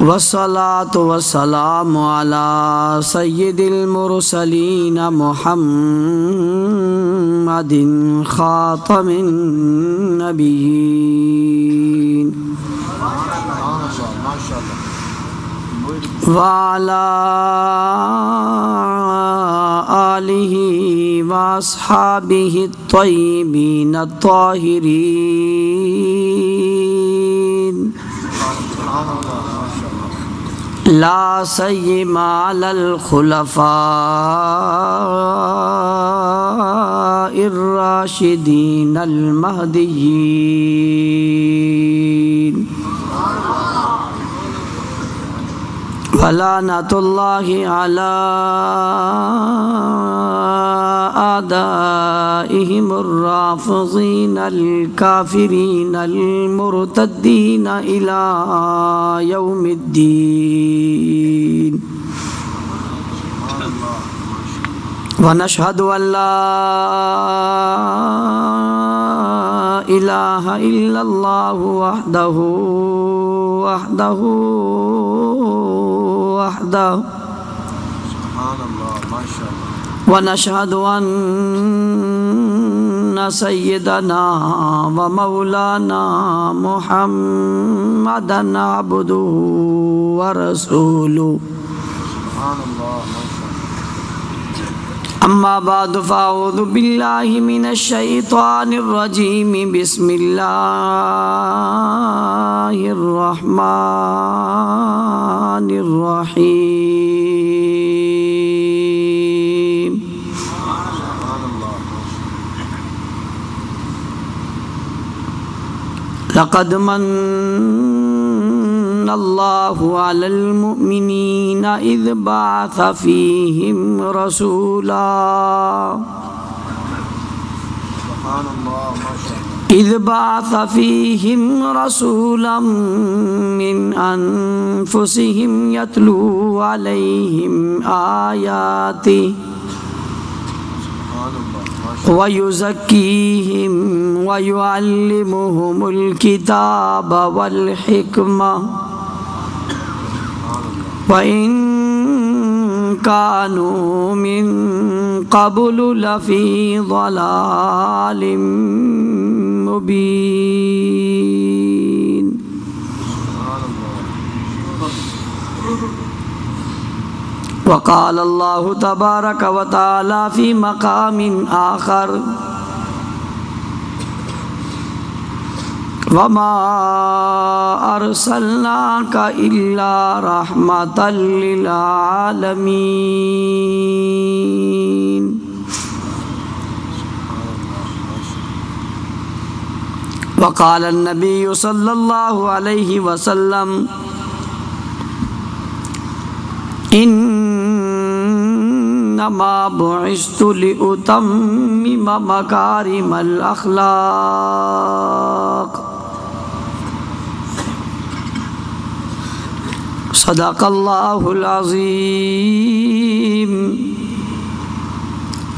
والصلاة والسلام على سيد المرسلين محمد خاتم النبيين وعلى آله وأصحابه الطيبين الطاهرين لا سيما على الخلفاء الراشدين المهديين ولعنة الله على أعدائهم الرافضين الكافرين المرتدين إلى يوم الدين ونشهد أن لا إله إلا الله وحده ونشهد أن سيدنا ومولانا محمدا عبده ورسوله أما بعد فأعوذ بالله من الشيطان الرجيم بسم الله الرحمن الرحيم لقد من الله على المؤمنين إذ بعث فيهم رسولا من أنفسهم يتلو عليهم آياته ويزكيهم ويعلمهم الكتاب والحكمة وإن كانوا من قبل لفي ضلال مبين وقال الله تبارك وتعالى في مقام آخر وما أرسلناك إلا رحمة للعالمين وقال النبي صلى الله عليه وسلم إنما بعثت لأتمم مكارم الأخلاق صدق الله العظيم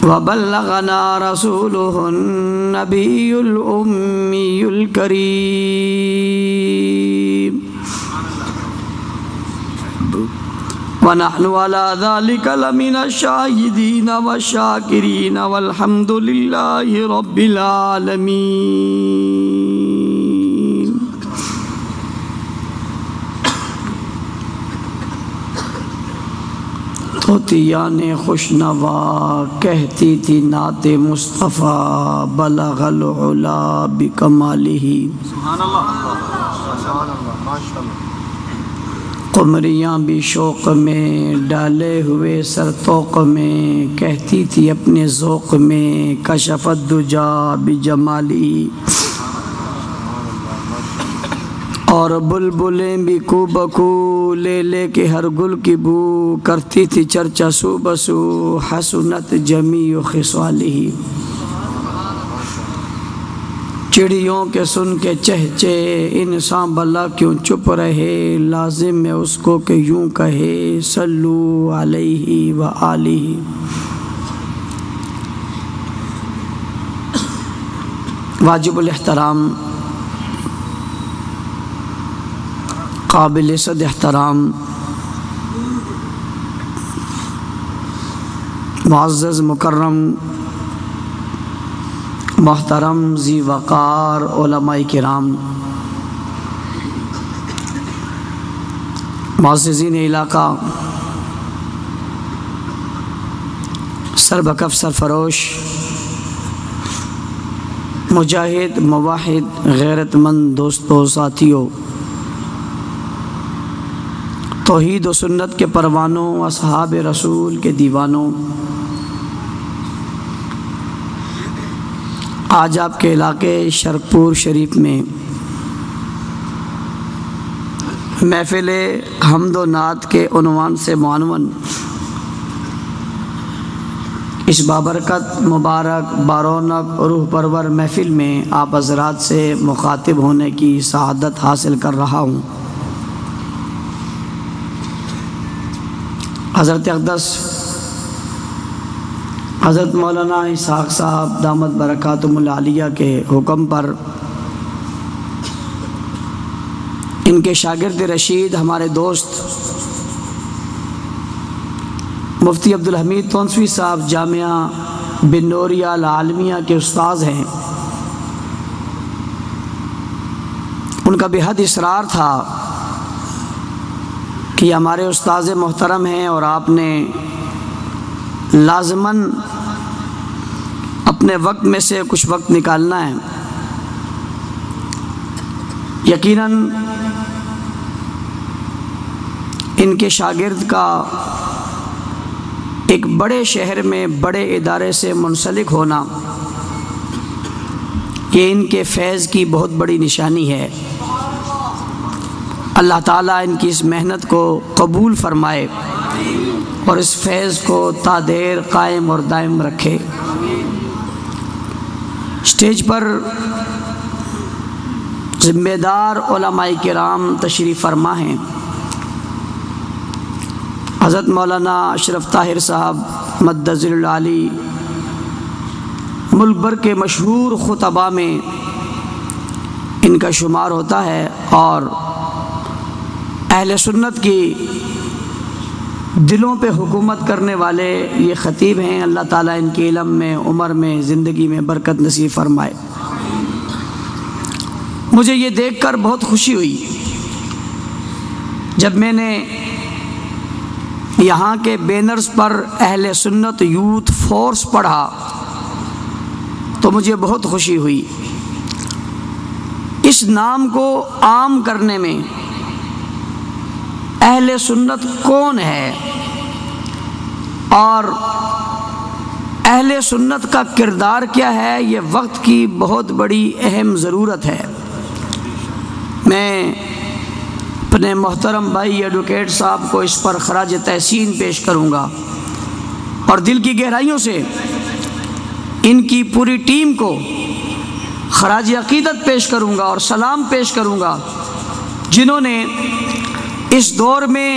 وبلغنا رسوله النبي الأمي الكريم ونحن على ذلك لمن الشاهدين والشاكرين والحمد لله رب العالمين طوطیان خوشنوا کہتی تھی نعت مصطفیٰ بلغ العلا بکمالہ سبحان اللہ ماشاءاللہ قمریاں بھی شوق میں ڈالے ہوئے سرتوق میں کہتی تھی اپنے ذوق میں کشف الدجا بجمالی اور بلبلیں بھی کو بکو لے لے کے ہر گل کی بو کرتی تھی چرچا سو بسو حسنت جمیع خصالہ چڑیوں کے سن کے چہچے انسان بلا کیوں چپ رہے لازم ہے اس کو کہ یوں کہے صلو علیہ وآلہ واجب الاحترام، قابل صد احترام، معزز مکرم محترم ذی وقار علماء کرام، معززین علاقہ، سربکف سرفروش، مجاہد مواحد غیرت مند دوستوں ساتھیوں، توحید و سنت کے پروانوں، اصحاب رسول کے دیوانوں، آج آپ کے علاقے شرپور شریف میں محفل حمد و نعت کے عنوان سے معنون اس بابرکت مبارک بارونق روح پرور محفل میں آپ حضرات سے مخاطب ہونے کی سعادت حاصل کر رہا ہوں۔ حضرت اقدس حضرت مولانا اسحاق صاحب دامت برکاتہم العالیہ کے حکم پر ان کے شاگرد رشید ہمارے دوست مفتی عبدالحمید تونسوی صاحب جامعہ بن نوریہ العالمیہ کے استاذ ہیں، ان کا بہت اصرار تھا کہ ہمارے استاذ محترم ہیں اور آپ نے لازماً اپنے وقت میں سے کچھ وقت نکالنا ہے۔ یقیناً ان کے شاگرد کا ایک بڑے شہر میں بڑے ادارے سے منسلک ہونا یہ ان کے فیض کی بہت بڑی نشانی ہے۔ اللہ تعالیٰ ان کی اس محنت کو قبول فرمائے اور اس فیض کو تا دیر قائم اور دائم رکھے۔ اسٹیج پر ذمہ دار علماء کرام تشریف فرما ہیں۔ حضرت مولانا اشرف طاہر صاحب مدظر العالی ملک بھر کے مشہور خطباء میں ان کا شمار ہوتا ہے اور اہل سنت کی دلوں پہ حکومت کرنے والے یہ خطیب ہیں۔ اللہ تعالیٰ ان کے علم میں، عمر میں، زندگی میں برکت نصیب فرمائے۔ مجھے یہ دیکھ کر بہت خوشی ہوئی جب میں نے یہاں کے بینرز پر اہل سنت یوتھ فورس پڑھا تو مجھے بہت خوشی ہوئی۔ اس نام کو عام کرنے میں اہل سنت کون ہے اور اہل سنت کا کردار کیا ہے، یہ وقت کی بہت بڑی اہم ضرورت ہے۔ میں اپنے محترم بھائی ایڈوکیٹ صاحب کو اس پر خراج تحسین پیش کروں گا اور دل کی گہرائیوں سے ان کی پوری ٹیم کو خراج عقیدت پیش کروں گا اور سلام پیش کروں گا، جنہوں نے اس دور میں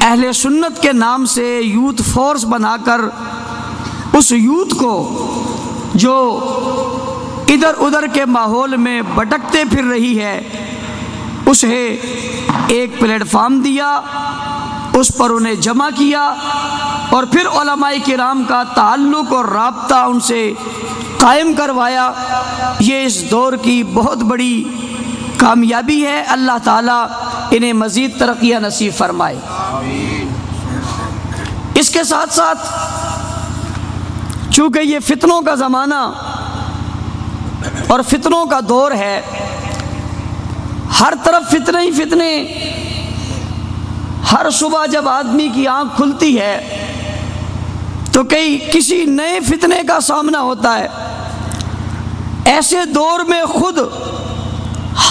اہل سنت کے نام سے یوتھ فورس بنا کر اس یوتھ کو جو ادھر ادھر کے ماحول میں بھٹکتے پھر رہی ہے اسے ایک پلیٹ فارم دیا، اس پر انہیں جمع کیا اور پھر علماء کرام کا تعلق اور رابطہ ان سے قائم کروایا۔ یہ اس دور کی بہت بڑی کامیابی ہے۔ اللہ تعالیٰ انہیں مزید ترقیاں نصیب فرمائے۔ اس کے ساتھ ساتھ چونکہ یہ فتنوں کا زمانہ اور فتنوں کا دور ہے، ہر طرف فتنے ہی فتنے، ہر صبح جب آدمی کی آنکھ کھلتی ہے تو کسی نئے فتنے کا سامنا ہوتا ہے۔ ایسے دور میں خود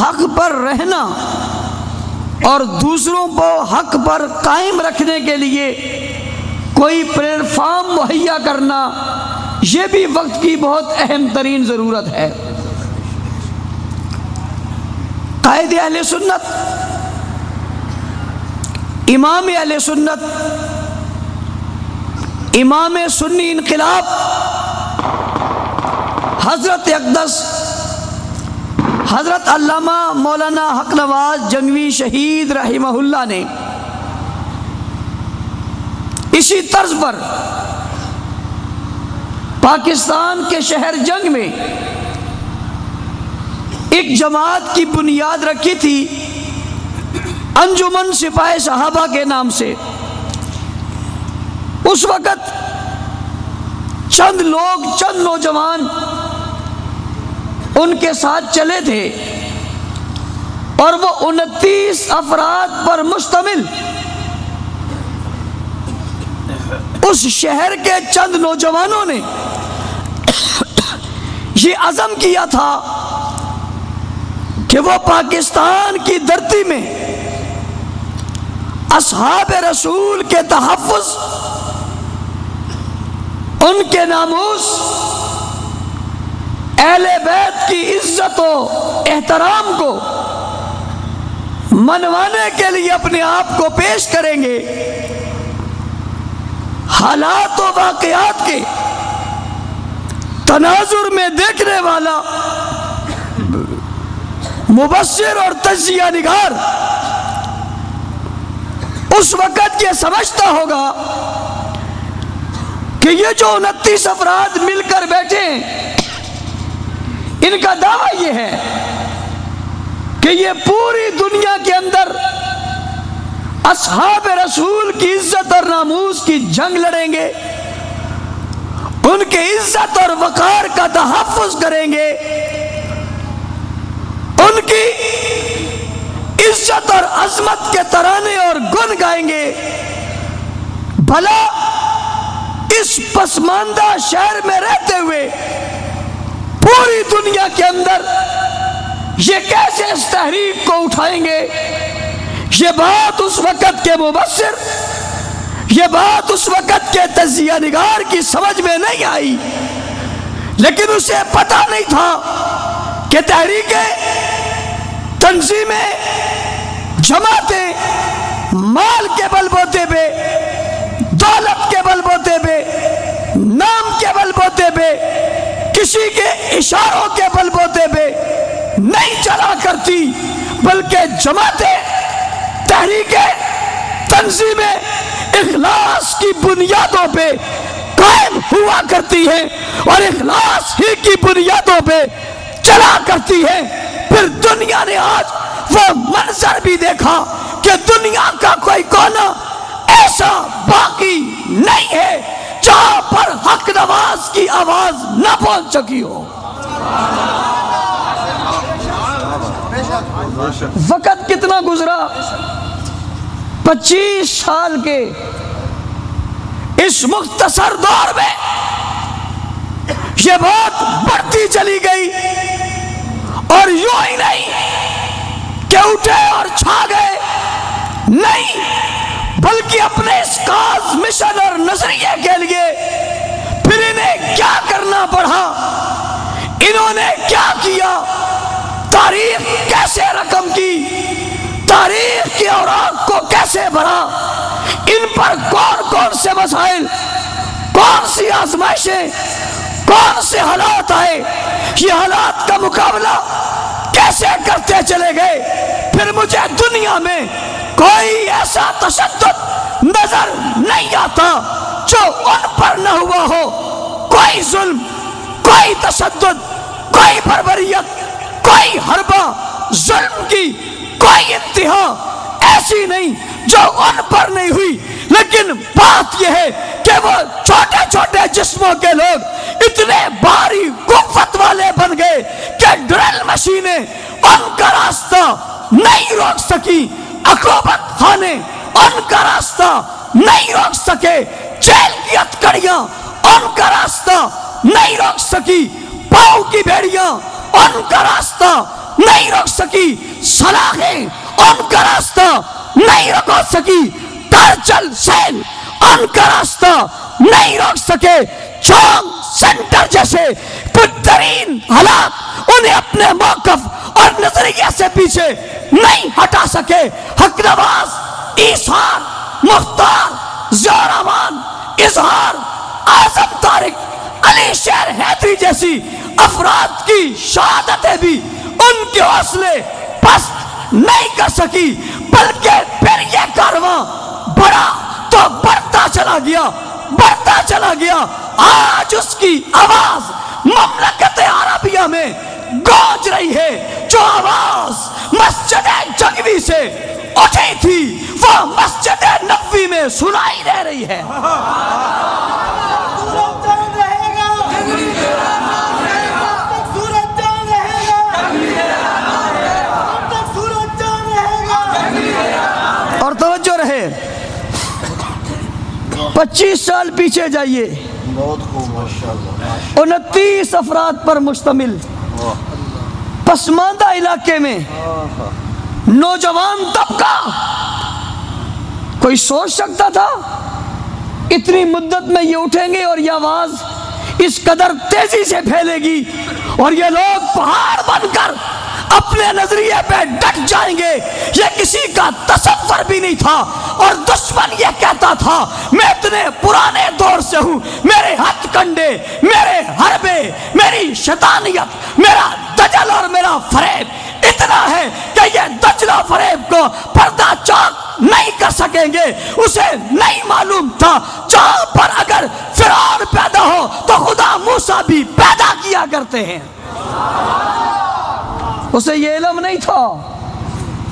حق پر رہنا اور دوسروں کو حق پر قائم رکھنے کے لیے کوئی پلیٹ فارم مہیا کرنا، یہ بھی وقت کی بہت اہم ترین ضرورت ہے۔ قائد اہل سنت، امام اہل سنت، امام سنی انقلاب حضرت اقدس حضرت علامہ مولانا حق نواز جنگوی شہید رحمہ اللہ نے اسی طرز پر پاکستان کے شہر جنگ میں ایک جماعت کی بنیاد رکھی تھی انجمن سپاہی صحابہ کے نام سے۔ اس وقت چند نوجوان ان کے ساتھ چلے تھے اور وہ 29 افراد پر مشتمل اس شہر کے چند نوجوانوں نے یہ عزم کیا تھا کہ وہ پاکستان کی دھرتی میں اصحاب رسول کے تحفظ، ان کے ناموس، اہل بیت کی عزت و احترام کو منوانے کے لیے اپنے آپ کو پیش کریں گے۔ حالات و واقعات کے تناظر میں دیکھنے والا مبصر اور تجزیہ نگار اس وقت یہ سمجھتا ہوگا کہ یہ جو 29 افراد مل کر بیٹھے ہیں، ان کا دعویٰ یہ ہے کہ یہ پوری دنیا کے اندر اصحاب رسول کی عزت اور ناموس کی جنگ لڑیں گے، ان کے عزت اور وقار کا تحفظ کریں گے، ان کی عزت اور عظمت کے ترانے اور گن گائیں گے۔ بھلا اس پسماندہ شہر میں رہتے ہوئے پوری دنیا کے اندر یہ کیسے اس تحریک کو اٹھائیں گے؟ یہ بات اس وقت کے مبصر، یہ بات اس وقت کے تجزیہ نگار کی سمجھ میں نہیں آئی، لیکن اسے پتہ نہیں تھا کہ تحریکیں، تنظیمیں، جماعتیں مال کے بل بوتے پہ، دولت کے بل بوتے پہ، نام کے بل بوتے پہ، کسی کے اشاروں کے بل بوتے پہ نہیں چلا کرتی، بلکہ جماعتیں، تحریکیں، تنظیمیں اخلاص کی بنیادوں پہ قائم ہوا کرتی ہیں اور اخلاص ہی کی بنیادوں پہ چلا کرتی ہیں۔ پھر دنیا نے آج وہ منظر بھی دیکھا کہ دنیا کا کوئی کونا ایسا باقی نہیں ہے جہاں پر حق نواز کی آواز نہ پہنچ سکی ہو۔ وقت کتنا گزرا، 25 سال کے اس مختصر دور میں یہ بات بڑھتی چلی گئی، اور یوں ہی نہیں کہ اٹھے اور چھا گئے، نہیں، بلکہ اپنے اس کاز، مشن اور نظریے کے لیے پھر انہیں کیا کرنا پڑا، انہوں نے کیا کیا، تاریخ کیسے رقم کی، تاریخ کے اوراق کو کیسے بھرا، ان پر کون کون سے مسائل، کون سی آزمائشیں، کون سے حالات آئے، یہ حالات کا مقابلہ کیسے کرتے چلے گئے۔ پھر مجھے دنیا میں کوئی ایسا تشدد نظر نہیں آتا جو ان پر نہ ہوا ہو، کوئی ظلم، کوئی تشدد، کوئی بربریت، کوئی حربہ، ظلم کی کوئی انتہا ایسی نہیں جو ان پر نہیں ہوئی۔ لیکن بات یہ ہے کہ وہ چھوٹے چھوٹے جسموں کے لوگ اتنے بھاری قوت والے بن گئے کہ ڈرل مشینیں ان کا راستہ نہیں روک سکی، عقوبت خانے ان کا راستہ نہیں روک سکے، جیل کی ہتھکڑیاں ان کا راستہ نہیں روک سکی، پاؤں کی بیڑیاں ان کا راستہ نہیں روک سکی، سلاخیں ان کا راستہ نہیں روک سکی، ترچل سیل ان کا راستہ نہیں روک سکے، چونگ سینٹر جیسے بدترین حالات انہیں اپنے موقف اور نظریے سے پیچھے نہیں ہٹا سکے۔ حق نواز، ایثار، مختار، ضیاء الرحمان، اظہار، اعظم طارق، علی شیر حیدری جیسی افراد کی شہادتیں بھی ان کے حوصلے پست نہیں کر سکی، بلکہ پھر یہ کارواں بڑا تو بڑھتا چلا گیا، بڑھتا چلا گیا۔ آج اس کی آواز مملکت عربیہ میں گونج رہی ہے۔ جو آواز مسجد جنگوی سے اٹھی تھی وہ مسجد نبوی میں سنائی دے رہی ہے۔ اور توجہ رہے، 25 سال پیچھے جائیے، 29 افراد پر مشتمل پسماندہ علاقے میں نوجوان طبقہ، کوئی سوچ سکتا تھا اتنی مدت میں یہ اٹھیں گے اور یہ آواز اس قدر تیزی سے پھیلے گی اور یہ لوگ پہاڑ بن کر اپنے نظریے پہ ڈٹ جائیں گے؟ یہ کسی کا تصور بھی نہیں تھا۔ اور دشمن یہ کہتا تھا میں اتنے پرانے دور سے ہوں، میرے ہتھ کنڈے، میرے حربے، میری شیطانیت، میرا دجل اور میرا فریب اتنا ہے کہ یہ دجل و فریب کو پردہ چاک نہیں کر سکیں گے۔ اسے نہیں معلوم تھا جہاں پر اگر فرعون پیدا ہو تو خدا موسیٰ بھی پیدا کیا کرتے ہیں۔ اسے یہ علم نہیں تھا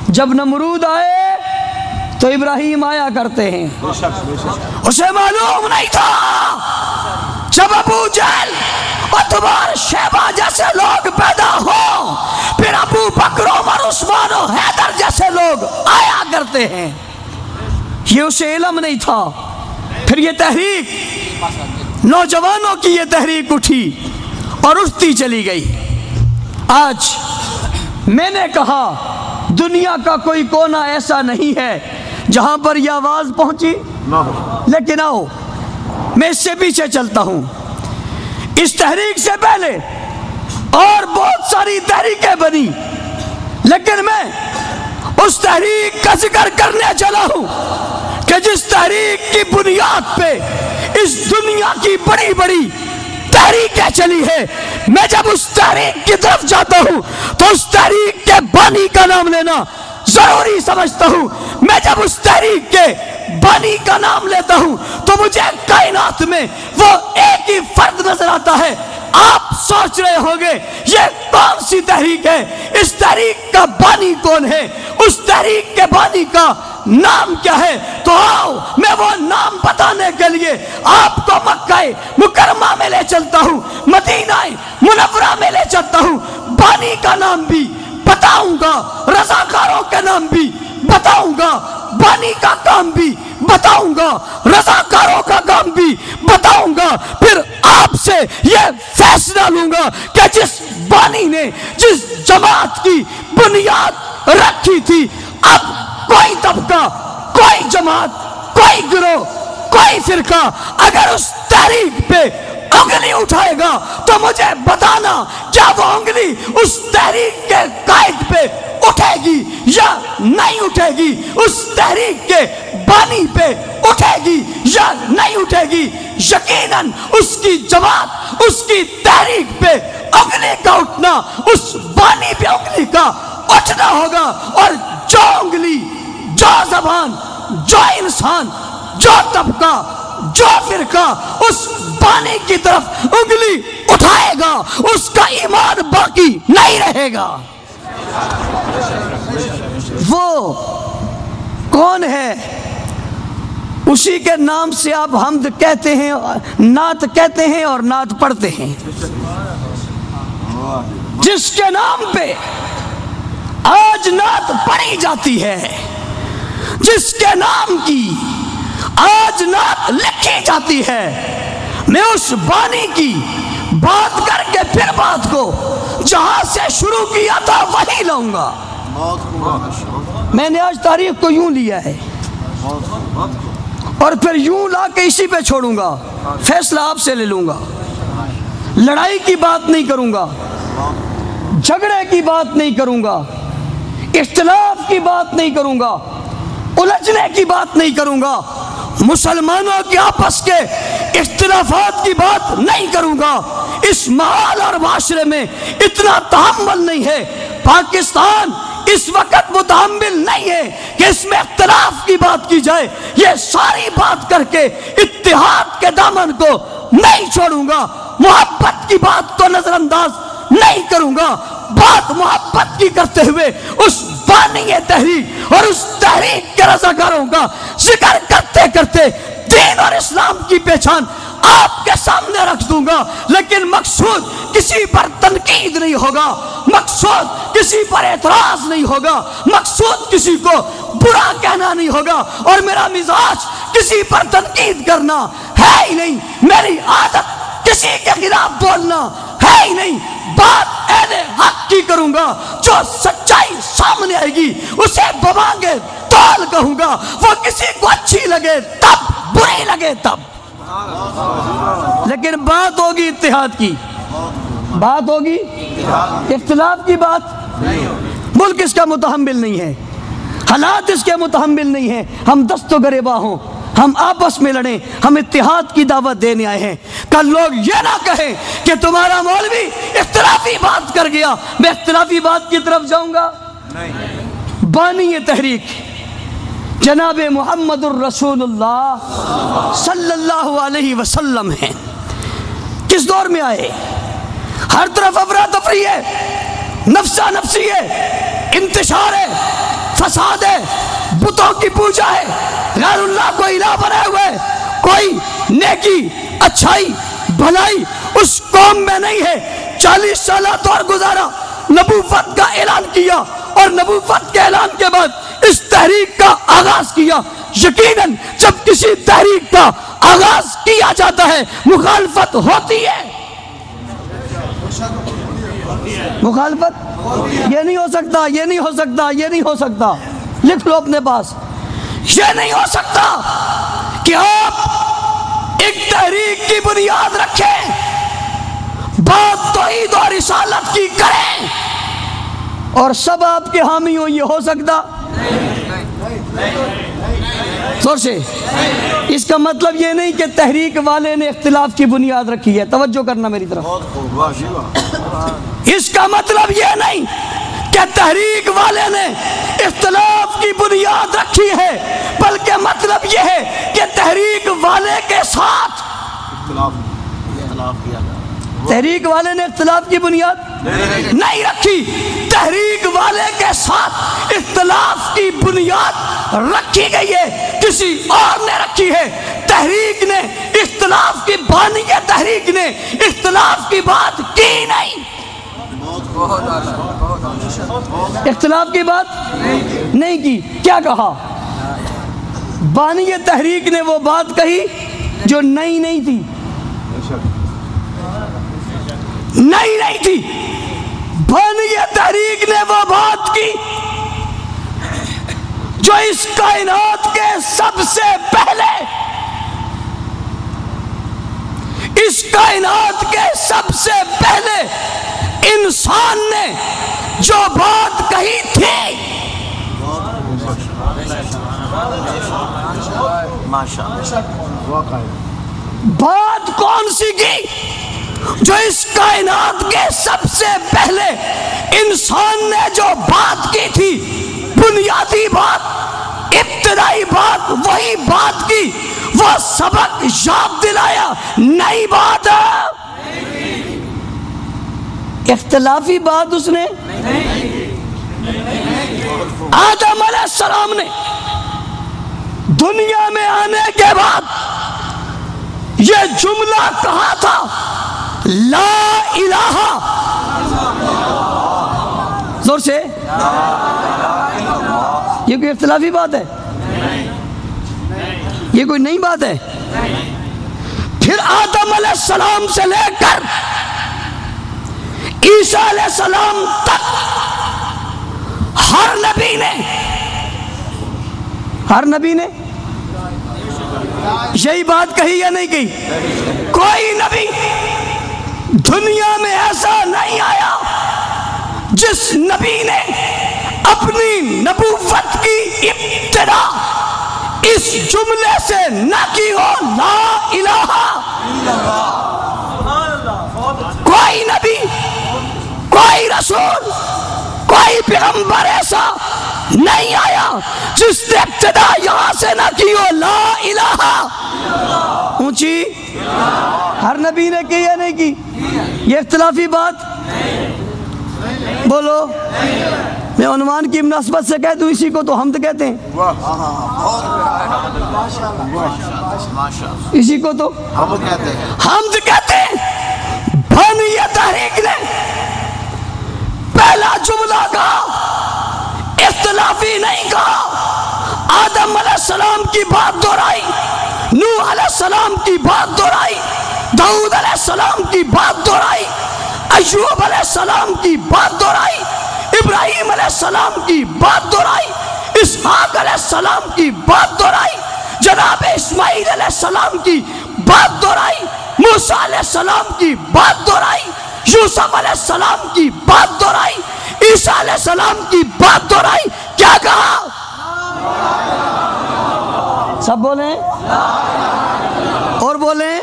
جب نمرود آئے تو ابراہیم آیا کرتے ہیں۔ اسے معلوم نہیں تھا جب ابو جہل عتبہ شیبہ جیسے لوگ پیدا ہوں پھر ابو بکر عمر عثمان و حیدر جیسے لوگ آیا کرتے ہیں۔ یہ اسے علم نہیں تھا۔ پھر یہ تحریک، نوجوانوں کی یہ تحریک اٹھی اور اٹھتی چلی گئی۔ آج میں نے کہا دنیا کا کوئی کونا ایسا نہیں ہے جہاں پر یہ آواز پہنچی، لیکن آؤ میں اس سے پیچھے چلتا ہوں۔ اس تحریک سے پہلے اور بہت ساری تحریکیں بنی، لیکن میں اس تحریک کا ذکر کرنے چلا ہوں کہ جس تحریک کی بنیاد پہ اس دنیا کی بڑی بڑی تحریکیں چلی ہے۔ میں جب اس تحریک کی طرف جاتا ہوں تو اس تحریک کے بانی کا نام لینا ضروری سمجھتا ہوں۔ میں جب اس تحریک کے بانی کا نام لیتا ہوں تو مجھے کائنات میں وہ ایک ہی فرد نظر آتا ہے۔ آپ سوچ رہے ہوں گے یہ کون سی تحریک ہے، اس تحریک کا بانی کون ہے، اس تحریک کے بانی کا نام کیا ہے؟ تو آؤ میں وہ نام بتانے کے لیے آپ کو مکہ مکرمہ میں لے چلتا ہوں، مدینہ منورہ میں لے چلتا ہوں۔ بانی کا نام بھی بتاؤں گا، رضاکاروں کے نام بھی بتاؤں گا، بانی کا کام بھی بتاؤں گا، رضاکاروں کا کام بھی بتاؤں گا۔ پھر آپ سے یہ فیصلہ لوں گا کہ جس بانی نے جس جماعت کی بنیاد رکھی تھی، اب کوئی طبقہ، کوئی جماعت، کوئی گروہ، کوئی فرقہ اگر اس تحریک پہ انگلی اٹھائے گا تو مجھے بتانا کیا وہ انگلی اس تحریک کے قائد پہ اٹھے گی یا نہیں اٹھے گی، اس تحریک کے بانی پہ اٹھے گی یا نہیں اٹھے گی۔ یقیناً اس کی جماعت، اس کی تحریک پہ انگلی کا اٹھنا، اس بانی پہ انگلی کا اٹھنا ہوگا۔ اور جو انگلی، جو زبان، جو انسان، جو طبقہ، جو فرقہ اس بانی کی طرف انگلی اٹھائے گا اس کا ایمان باقی نہیں رہے گا۔ وہ کون ہے؟ اسی کے نام سے آپ حمد کہتے ہیں، نعت کہتے ہیں اور نعت پڑھتے ہیں، جس کے نام پہ آج نعت پڑھی جاتی ہے، جس کے نام کی آج نعت لکھی جاتی ہے۔ میں اس بانی کی بات کر کے پھر بات کو جہاں سے شروع کیا تھا وہی لاؤں گا۔ میں نے آج تاریخ کو یوں لیا ہے اور پھر یوں لا کے اسی پہ چھوڑوں گا، فیصلہ آپ سے لے لوں گا۔ لڑائی کی بات نہیں کروں گا، جھگڑے کی بات نہیں کروں گا، اختلاف کی بات نہیں کروں گا، الجھنے کی بات نہیں کروں گا۔ مسلمانوں کے آپس کے اختلافات کی بات نہیں کروں گا۔ اس ماحول اور معاشرے میں اتنا تحمل نہیں ہے، پاکستان اس وقت متحمل نہیں ہے کہ اس میں اختلاف کی بات کی جائے۔ یہ ساری بات کر کے اتحاد کے دامن کو نہیں چھوڑوں گا، محبت کی بات کو نظر انداز نہیں کروں گا۔ بات محبت کی کرتے ہوئے اس بانی تحریک اور اس تحریک کے رضاکاروں کا ذکر کرتے کرتے دین اور اسلام کی پہچان آپ کے سامنے رکھ دوں گا، لیکن مقصود کسی پر تنقید نہیں ہوگا، مقصود کسی پر اعتراض نہیں ہوگا، مقصود کسی کو برا کہنا نہیں ہوگا، اور میرا مزاج کسی پر تنقید کرنا ہے ہی نہیں، میری عادت کسی کے خلاف بولنا ہے ہی نہیں۔ بات اہل حق کی کروں گا، جو سچائی سامنے آئے گی اسے بمانگے تول کہوں گا، وہ کسی کو اچھی لگے تب، بری لگے تب، لیکن بات ہوگی اتحاد کی، بات ہوگی اختلاف کی بات۔ ملک اس کا متحمل نہیں ہے، حالات اس کے متحمل نہیں ہیں۔ ہم دست و گریباں ہوں، ہم آپس میں لڑیں، ہم اتحاد کی دعوت دینے آئے ہیں۔ کل لوگ یہ نہ کہیں کہ تمہارا مولوی اختلافی بات کر گیا، میں اختلافی بات کی طرف جاؤں گا؟ بانی یہ تحریک جناب محمد الرسول اللہ صلی اللہ علیہ وسلم ہیں۔ کس دور میں آئے؟ ہر طرف افراتفری ہے، نفسا نفسی ہے، انتشار ہے، فساد ہے، بتوں کی پوجا ہے، غیر اللہ کو الہ بنائے ہوئے، کوئی نیکی، اچھائی، بھلائی اس قوم میں نہیں ہے۔ 40 سالہ دور گزارا، نبوت کا اعلان کیا، اور نبوت کے اعلان کے بعد اس تحریک کا آغاز کیا۔ یقیناً جب کسی تحریک کا آغاز کیا جاتا ہے مخالفت ہوتی ہے، مخالفت یہ نہیں ہو سکتا، یہ نہیں ہو سکتا، یہ نہیں ہو سکتا، لکھ لو اپنے پاس، یہ نہیں ہو سکتا کہ آپ ایک تحریک کی بنیاد رکھیں، بات توحید اور رسالت کی کریں اور سب آپ کے حامی ہوں۔ یہ ہو سکتا؟ زور سے، اس کا مطلب یہ نہیں کہ تحریک والے نے اختلاف کی بنیاد رکھی ہے، توجہ کرنا میری طرف۔ اس کا مطلب یہ نہیں کہ تحریک والے نے اختلاف کی بنیاد رکھی ہے، بلکہ مطلب یہ ہے کہ تحریک والے کے ساتھ تحریک والے نے اختلاف کی بنیاد نہیں رکھی، تحریک والے کے ساتھ اختلاف کی بنیاد رکھی گئی ہے، کسی اور نے رکھی ہے۔ تحریک نے اختلاف کی بانی ہے، تحریک نے اختلاف کی بات کی نہیں، اختلاف کی بات نہیں کی۔ کیا کہا؟ بانی تحریک نے وہ بات کہی جو نئی نہیں تھی، نئی نہیں تھی۔ بانی تحریک نے وہ بات کی جو اس کائنات کے سب سے پہلے، اس کائنات کے سب سے پہلے انسان نے جو بات کہی تھی، بات کون سی کی؟ جو اس کائنات کے سب سے پہلے انسان نے جو بات کی تھی، بنیادی بات، ابتدائی بات، وہی بات کی، وہ سبق یاد دلایا، نئی بات ہے، اختلافی بات اس نے۔ آدم علیہ السلام نے دنیا میں آنے کے بعد یہ جملہ کہا تھا، لا الہ، زور سے، یہ کوئی اختلافی بات ہے؟ یہ کوئی نئی بات ہے؟ پھر آدم علیہ السلام سے لے کر عیسیٰ علیہ السلام تک ہر نبی نے یہی بات کہی یا نہیں کہی؟ کوئی نبی دنیا میں ایسا نہیں آیا جس نبی نے اپنی نبوت کی ابتدا اس جملے سے نہ کی ہو لا الہ کوئی نبی، کوئی رسول، کوئی پیغمبر ایسا نہیں آیا جس نے ابتدا یہاں سے نہ کی ہو لا الہ اونچی ہر نبی نے کی یا نہیں کی؟ یہ اختلافی بات بولو، میں عنوان کی مناسبت سے کہہ دوں اسی کو تو حمد کہتے ہیں، اسی کو تو حمد کہتے ہیں۔ بھانی تحریک نے پہلا جملہ کہا، اختلافی نہیں کہا، آدم علیہ السلام کی بات دہرائی، نوح علیہ السلام کی بات دہرائی، داؤد علیہ السلام کی بات دہرائی، ایوب علیہ السلام کی بات دہرائی، ابراہیم علیہ السلام کی بات دہرائی، اسحاق علیہ السلام کی بات دہرائی، جناب اسماعیل علیہ السلام کی بات دہرائی، موسیٰ علیہ السلام کی بات دہرائی، یوسف علیہ السلام کی بات دہرائی، عیسیٰ علیہ السلام کی بات دہرائی۔ کیا کہا؟ سب بولیں اور بولیں،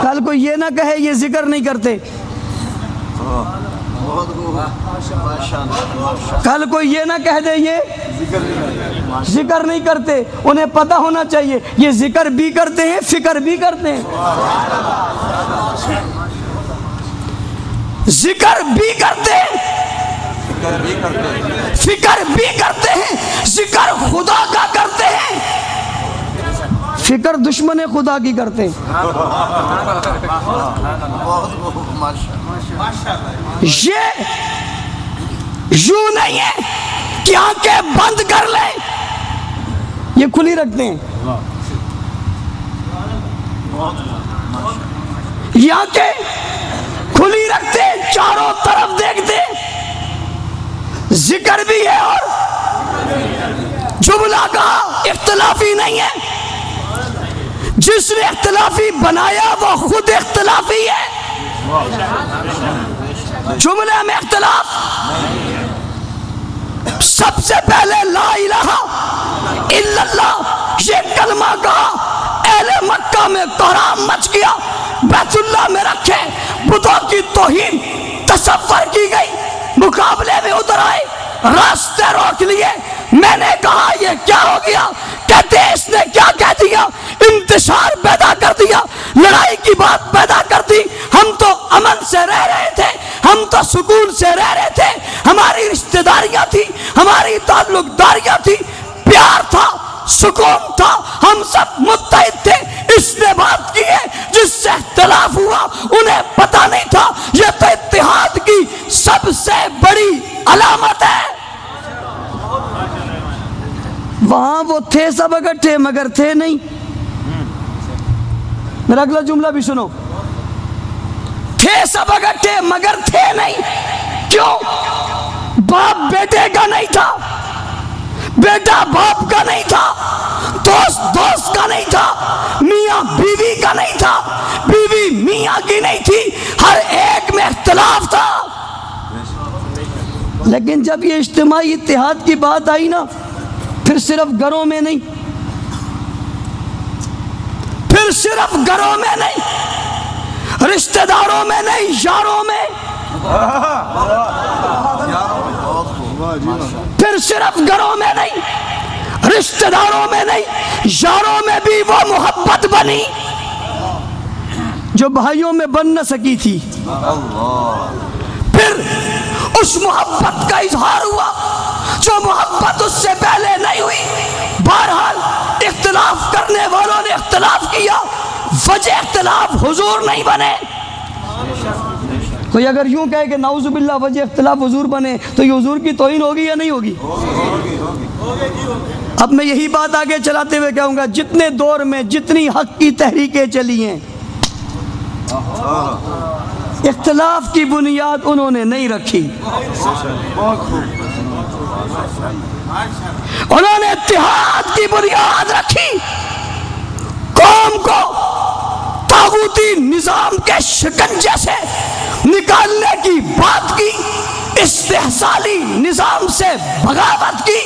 کل کوئی یہ نہ کہے یہ ذکر نہیں کرتے، کل کوئی یہ نہ کہہ دے یہ ذکر نہیں کرتے۔ انہیں پتہ ہونا چاہیے یہ ذکر بھی کرتے ہیں، فکر بھی کرتے ہیں، ذکر بھی کرتے ہیں، فکر بھی کرتے ہیں، ذکر خدا کا کرتے ہیں، فکر دشمن خدا کی کرتے ہیں۔ یہ یوں نہیں ہے کہ آنکھیں بند کر لیں، یہ کھلی رکھتے ہیں، یہ آنکھیں کھلی رکھتے ہیں، چاروں طرف دیکھتے ہیں، ذکر بھی ہے اور جملہ کہا اختلافی نہیں ہے۔ جس نے اختلافی بنایا وہ خود اختلافی ہے، جملے میں اختلاف۔ سب سے پہلے لا الہ الا اللہ یہ کلمہ کہا، اہل مکہ میں کوہرام مچ گیا، بیت اللہ میں رکھے بتوں کی توہین تصور کی گئی، مقابلے میں اتر آئے، راستے روک لیے۔ میں نے کہا یہ کیا ہو گیا؟ کہتے ہیں اس نے کیا کہہ دیا؟ انتشار پیدا کر دیا، لڑائی کی بات پیدا کر دی۔ ہم تو امن سے رہ رہے تھے، ہم تو سکون سے رہ رہے تھے، ہماری رشتہ داریاں تھی، ہماری تعلق داریاں تھی، پیار تھا، سکون تھا، ہم سب متحد تھے۔ اس نے بات کی ہے جس سے اختلاف ہوا، انہیں پتہ نہیں تھا یہ تو اتحاد کی سب سے بڑی علامت ہے۔ وہاں وہ تھے سب اکٹھے مگر تھے نہیں۔ میرا اگلا جملہ بھی سنو، تھے سب اکٹھے مگر تھے نہیں۔ کیوں؟ باپ بیٹے کا نہیں تھا، بیٹا باپ کا نہیں تھا، دوست دوست کا نہیں تھا، میاں بیوی کا نہیں تھا، بیوی میاں کی نہیں تھی، ہر ایک میں اختلاف تھا۔ لیکن جب یہ اجتماعی اتحاد کی بات آئی نا، پھر صرف گھروں میں نہیں، پھر صرف گھروں میں نہیں، رشتہ داروں میں نہیں، یاروں میں، پھر صرف گھروں میں نہیں، رشتہ داروں میں نہیں، یاروں میں بھی وہ محبت بنی جو بھائیوں میں بن نہ سکی تھی۔ پھر اس محبت کا اظہار ہوا جو محبت اس سے پہلے نہیں ہوئی۔ بہرحال اختلاف کرنے والوں نے اختلاف کیا، وجہ اختلاف حضور نہیں بنے۔ کوئی اگر یوں کہے کہ نعوذ باللہ وجہ اختلاف حضور بنے تو یہ حضور کی توہین ہوگی یا نہیں ہوگی؟ اب میں یہی بات آگے چلاتے ہوئے کہوں گا، جتنے دور میں جتنی حق کی تحریکیں چلی ہیں، اختلاف کی بنیاد انہوں نے نہیں رکھی، انہوں نے اتحاد کی بنیاد رکھی، قوم کو طاغوتی نظام کے شکنجے سے نکالنے کی بات کی، استحصالی نظام سے بغاوت کی،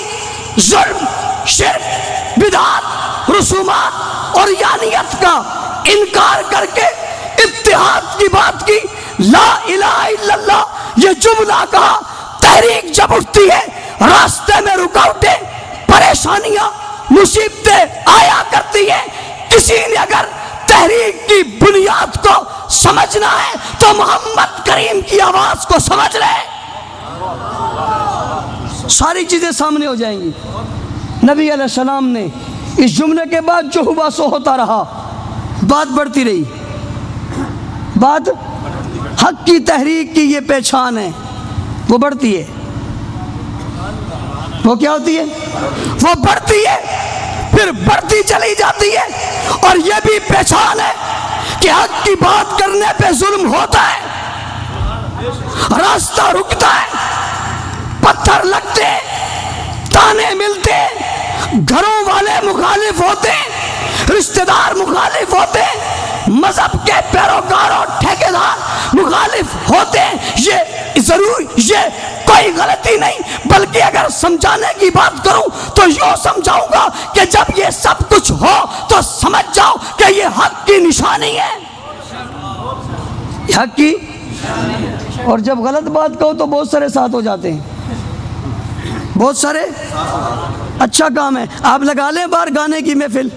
ظلم شرک، بدعات، رسومات اور یانیت کا انکار کر کے اتحاد کی بات کی، لا الہ الا اللہ یہ جملہ کہا۔ تحریک جب اٹھتی ہے راستے میں رکاوٹیں، پریشانیاں، مصیبتیں آیا کرتی ہیں۔ کسی نے اگر تحریک کی بنیاد کو سمجھنا ہے تو محمد کریم کی آواز کو سمجھ لے، ساری چیزیں سامنے ہو جائیں گی۔ نبی علیہ السلام نے اس جملے کے بعد جو ہوا سو ہوتا رہا، بات بڑھتی رہی۔ بات حق کی تحریک کی یہ پہچان ہے، وہ بڑھتی ہے۔ وہ کیا ہوتی ہے؟ وہ بڑھتی ہے، پھر بڑھتی چلی جاتی ہے۔ اور یہ بھی پہچان ہے کہ حق کی بات کرنے پہ ظلم ہوتا ہے، راستہ رکتا ہے، پتھر لگتے، تانے ملتے، گھروں والے مخالف ہوتے، رشتہ دار مخالف ہوتے، مذہب کے پیروکار اور ٹھیکیدار مخالف ہوتے ہیں۔ یہ ضرور یہ کوئی غلطی نہیں، بلکہ اگر سمجھانے کی بات کروں تو یوں سمجھاؤں گا کہ جب یہ سب کچھ ہو تو سمجھ جاؤ کہ یہ حق کی نشانی ہے، حق کی۔ اور جب غلط بات کہو تو بہت سارے ساتھ ہو جاتے ہیں، بہت سارے۔ اچھا کام ہے، آپ لگا لیں باہر گانے کی محفل،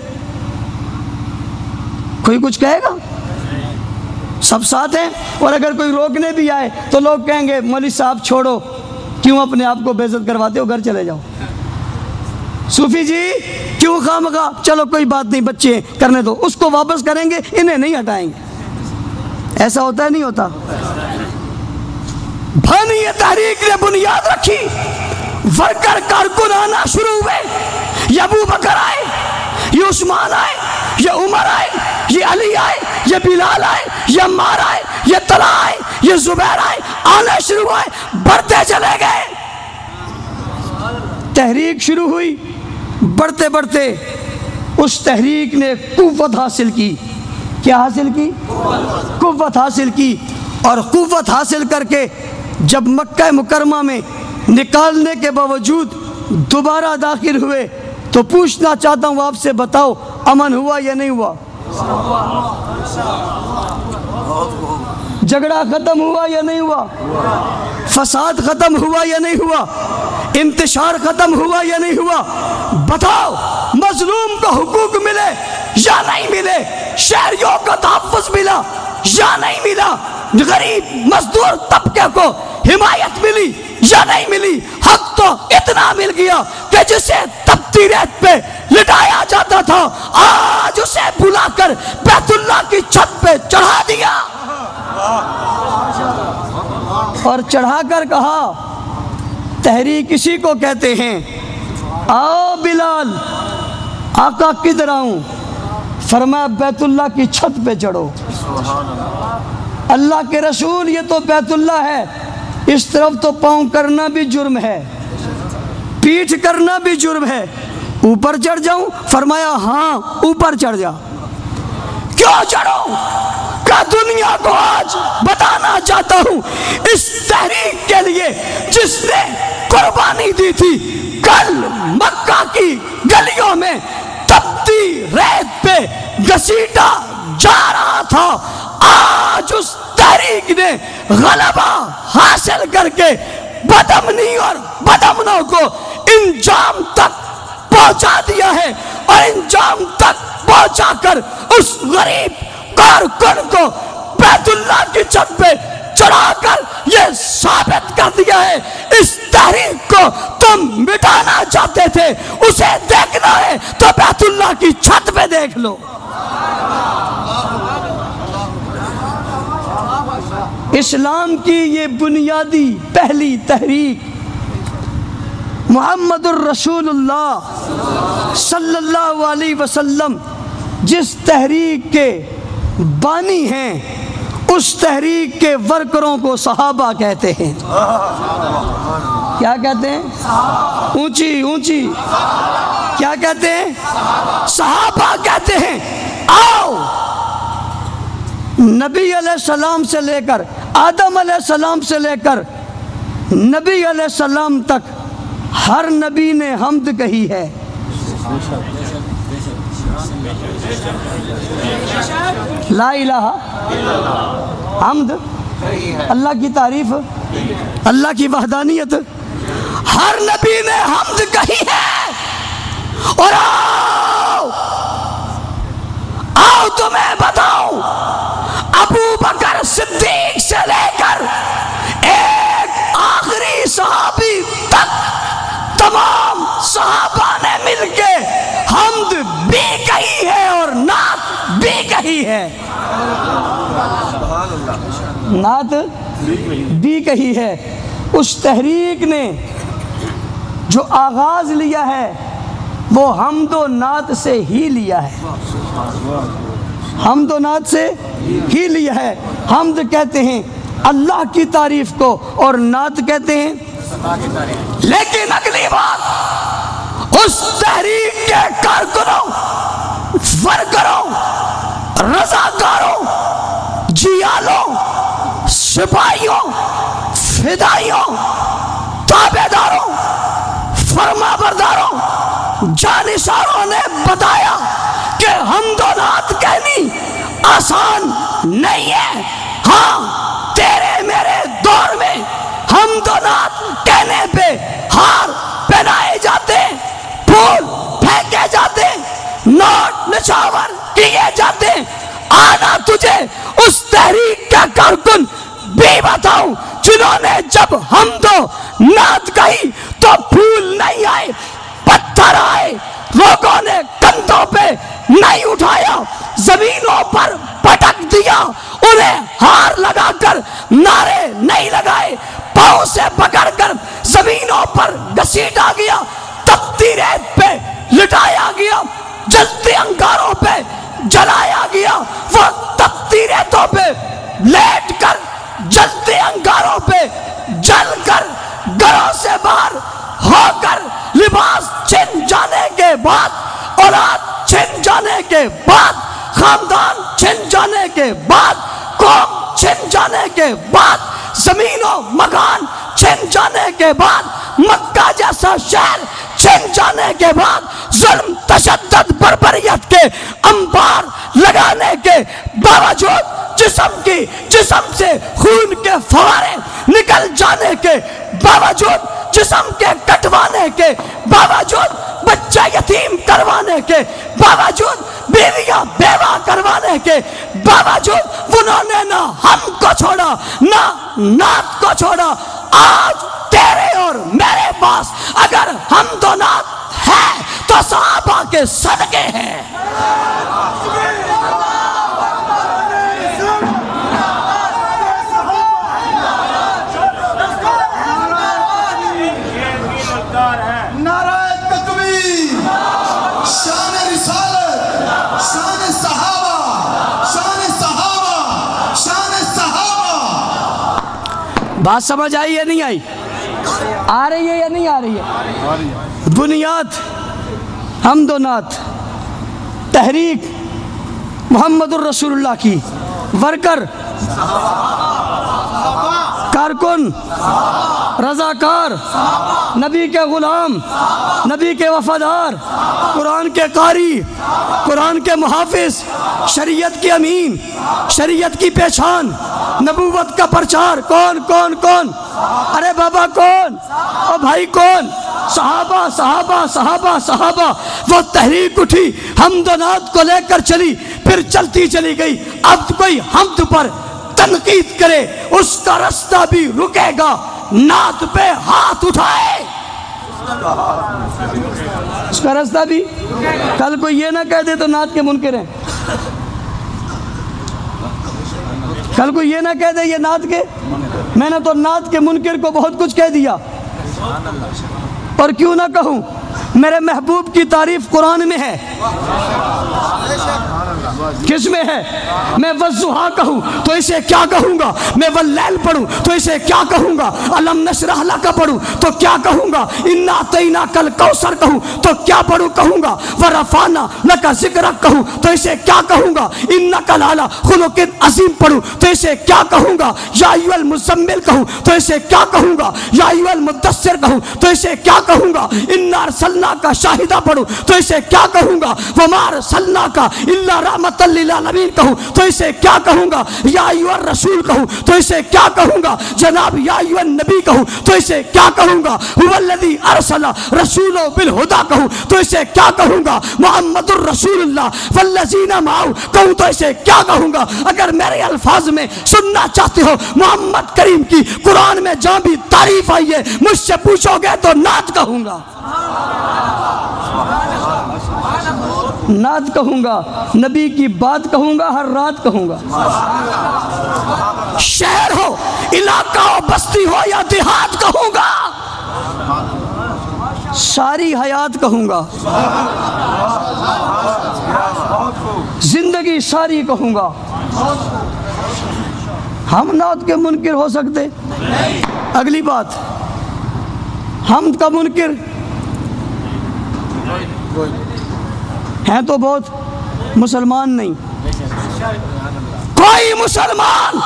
کوئی کچھ کہے گا؟ سب ساتھ ہیں۔ اور اگر کوئی روکنے بھی آئے تو لوگ کہیں گے مولوی صاحب چھوڑو، کیوں اپنے آپ کو بے عزت کرواتے ہو، گھر چلے جاؤ۔ صوفی جی کیوں خواہ، چلو کوئی بات نہیں، بچے کرنے دو، اس کو واپس کریں گے، انہیں نہیں ہٹائیں گے۔ ایسا ہوتا ہے نہیں ہوتا؟ بھانی تحریک نے بنیاد رکھی، ورکر کارکن آنا شروع ہوئے، یہ ابو بکر آئے، یہ عثمان آئے، یہ عمر آئے، یہ علی آئے، یہ بلال آئے، یہ عمار آئے، یہ طلحہ آئے، یہ زبیر آئے، آنے شروع ہوئے، بڑھتے چلے گئے۔ تحریک شروع ہوئی، بڑھتے بڑھتے اس تحریک نے قوت حاصل کی۔ کیا حاصل کی؟ قوت حاصل کی۔ اور قوت حاصل کر کے جب مکہ مکرمہ میں نکالنے کے باوجود دوبارہ داخل ہوئے تو پوچھنا چاہتا ہوں آپ سے، بتاؤ امن ہوا یا نہیں ہوا؟ جھگڑا ختم ہوا یا نہیں ہوا؟ فساد ختم ہوا یا نہیں ہوا؟ انتشار ختم ہوا یا نہیں ہوا؟ بتاؤ مظلوم کو حقوق ملے یا نہیں ملے؟ شہریوں کو تحفظ ملا یا نہیں ملا؟ غریب مزدور طبقے کو حمایت ملی یا نہیں ملی؟ حق تو اتنا مل گیا کہ جسے تپتی ریت پہ لٹایا جاتا تھا آج اسے بلا کر بیت اللہ کی چھت پہ چڑھا دیا، اور چڑھا کر کہا تحریک اسی کو کہتے ہیں۔ آؤ بلال، آقا کدھر آؤں؟ فرمایا بیت اللہ کی چھت پہ چڑھو۔ اللہ کے رسول یہ تو بیت اللہ ہے، اس طرف تو پاؤں کرنا بھی جرم ہے، پیٹھ کرنا بھی جرم ہے، اوپر چڑھ جاؤں؟ فرمایا ہاں اوپر چڑھ جا۔ کیوں چڑھوں؟ کہ دنیا کو آج بتانا چاہتا ہوں اس تحریک کے لیے جس نے قربانی دی تھی، کل مکہ کی گلیوں میں تپتی ریت پہ گھسیٹا جا رہا تھا، آج اس تحریک نے غلبہ حاصل کر کے بدامنی اور بدامنوں کو انجام تک پہنچا دیا ہے، اور انجام تک پہنچا کر اس غریب کارکن کو بیت اللہ کی چھت پہ چڑھا کر یہ ثابت کر دیا ہے اس تحریک کو تم مٹانا چاہتے تھے، اسے دیکھنا ہے تو بیت اللہ کی چھت پہ دیکھ لو۔ اسلام کی یہ بنیادی پہلی تحریک محمد الرسول اللہ صلی اللہ علیہ وسلم جس تحریک کے بانی ہیں، اس تحریک کے ورکروں کو صحابہ کہتے ہیں۔ کیا کہتے ہیں؟ اونچی اونچی کیا کہتے ہیں؟ صحابہ کہتے ہیں۔ آؤ نبی علیہ السلام سے لے کر آدم علیہ السلام سے لے کر نبی علیہ السلام تک ہر نبی نے حمد کہی ہے، لا الہ حمد، اللہ کی تعریف، اللہ کی وحدانیت، ہر نبی نے حمد کہی ہے۔ اور آؤ تمہیں بتاؤں، ابو بکر صدیق سے لے کر ایک آخری صحابی تک تمام صحابہ نے مل کے حمد بھی کہی ہے اور نعت بھی کہی ہے، نعت بھی کہی ہے۔ اس تحریک نے جو آغاز لیا ہے وہ حمد و نعت سے ہی لیا ہے، حمد و نعت سے ہی لیا ہے۔ حمد کہتے ہیں اللہ کی تعریف کو اور نعت کہتے ہیں، لیکن اگلی بات، اس تحریک کے کارکنوں، ورکروں، رضاکاروں، جیالوں، سپاہیوں، فدائیوں، تابعداروں، فرما برداروں، جانشاروں نے بتایا کہ حمد و نعت کہنی آسان نہیں ہے۔ ہاں، تیرے میرے دور میں حمد و نعت کہنے پہ ہار پہنائے جاتے، پھول پھینکے جاتے، نوٹ نچھاور کیے جاتے۔ آنا تجھے اس تحریک کا کارکن بھی بتاؤں جنہوں نے جب حمد و نعت کہی تو پھول نہیں آئے، پتھر آئے، لوگوں نے کندھوں پہ نہیں اٹھایا، زمینوں پر پٹک دیا، انہیں ہار لگا کر نعرے نہیں لگائے، پاؤں سے پکڑ کر زمینوں پر گھسیٹا گیا، تپتی ریت پہ لٹایا گیا، جلتے انگاروں پہ جلایا گیا، وہ تپتی ریتوں پہ لیٹ کر جلتے انگاروں پہ جل کر گھروں سے باہر ہو کر لباس چھن جانے کے بعد، اولاد چھن جانے کے بعد، خاندان چھن جانے کے بعد، قوم چھن جانے کے بعد، زمین و مکان چھن جانے کے بعد، مکہ جیسا شہر چھن جانے کے بعد، ظلم تشدد بربریت کے انبار لگانے کے باوجود، جسم سے خون کے فوارے نکل جانے کے باوجود، جسم کے کٹوانے کے باوجود، بچہ یتیم کروانے کے باوجود، بیویاں بیوہ کروانے کے باوجود، انہوں نے نہ ہم کو چھوڑا نہ نعت کو چھوڑا۔ آج تیرے اور میرے پاس اگر حمد و نعت ہے تو صحابہ کے صدقے ہیں۔ بات سمجھ آئی یا نہیں آئی؟ آ رہی ہے یا نہیں آ رہی ہے؟ بنیاد حمد و نعت، تحریک محمد الرسول اللہ کی، ورکر، کارکن، رضاکار، نبی کے غلام، نبی کے وفادار، قرآن کے قاری، قرآن کے محافظ، شریعت کی امین، شریعت کی پہچان، نبوت کا پرچار، کون کون کون؟ ارے بابا کون؟ او بھائی کون؟ صحابہ صحابہ صحابہ صحابہ۔ وہ تحریک اٹھی، حمد و نعت کو لے کر چلی، پھر چلتی چلی گئی۔ اب کوئی حمد پر تنقید کرے اس کا رستہ بھی رکے گا، نعت پہ ہاتھ اٹھائے اس کا رستہ بھی۔ کل کوئی یہ نہ کہہ دے تو نعت کے منکر ہیں، کل کوئی یہ نہ کہہ دے یہ نعت کے، میں نے تو نعت کے منکر کو بہت کچھ کہہ دیا، اور کیوں نہ کہوں، میرے محبوب کی تعریف قرآن میں ہے، کس میں ہے؟ میں والضحیٰ کہوں تو اسے کیا کہوں گا؟ میں واللیل پڑھوں تو اسے کیا کہوں گا؟ الم نشرح لک پڑھوں تو کیا کہوں گا؟ انا اعطیناک الکوثر کہوں تو کیا پڑھوں کہوں گا؟ ورفعنا لک ذکرک کہوں تو اسے کیا کہوں گا؟ انک لعلی خلق عظیم پڑھوں تو اسے کیا کہوں گا؟ یا ایھا المزمل کہوں تو اسے کیا کہوں گا؟ یا ایھا المدثر کہوں تو اسے کیا کہوں گا؟ انا ارسلناک شاہدہ پڑھوں تو اسے کیا کہوں گا؟ وما ارسلناک الا رحمۃ للعالمین کہوں تو اسے کیا کہوں گا؟ یا ایھا الرسول کہوں تو اسے کیا کہوں گا؟ جناب یا ایھا النبی کہوں تو اسے کیا کہوں گا؟ هو الذی ارسل رسولہ بالہدیٰ کہوں تو اسے کیا کہوں گا؟ محمد الرسول اللہ والذین معہ کہوں تو اسے کیا کہوں گا؟ اگر میرے الفاظ میں سننا چاہتے ہو محمد کریم کی قرآن میں جہاں بھی تعریف آئی ہے مجھ سے پوچھو گے تو نعت کہوں گا، نعت کہوں گا، نبی کی بات کہوں گا، ہر رات کہوں گا، شہر ہو علاقہ ہو بستی ہو یا دیہات کہوں گا، ساری حیات کہوں گا، زندگی ساری کہوں گا۔ ہم نعت کے منکر ہو سکتے؟ اگلی بات، حمد کا منکر ہیں تو بہت، مسلمان نہیں، کوئی مسلمان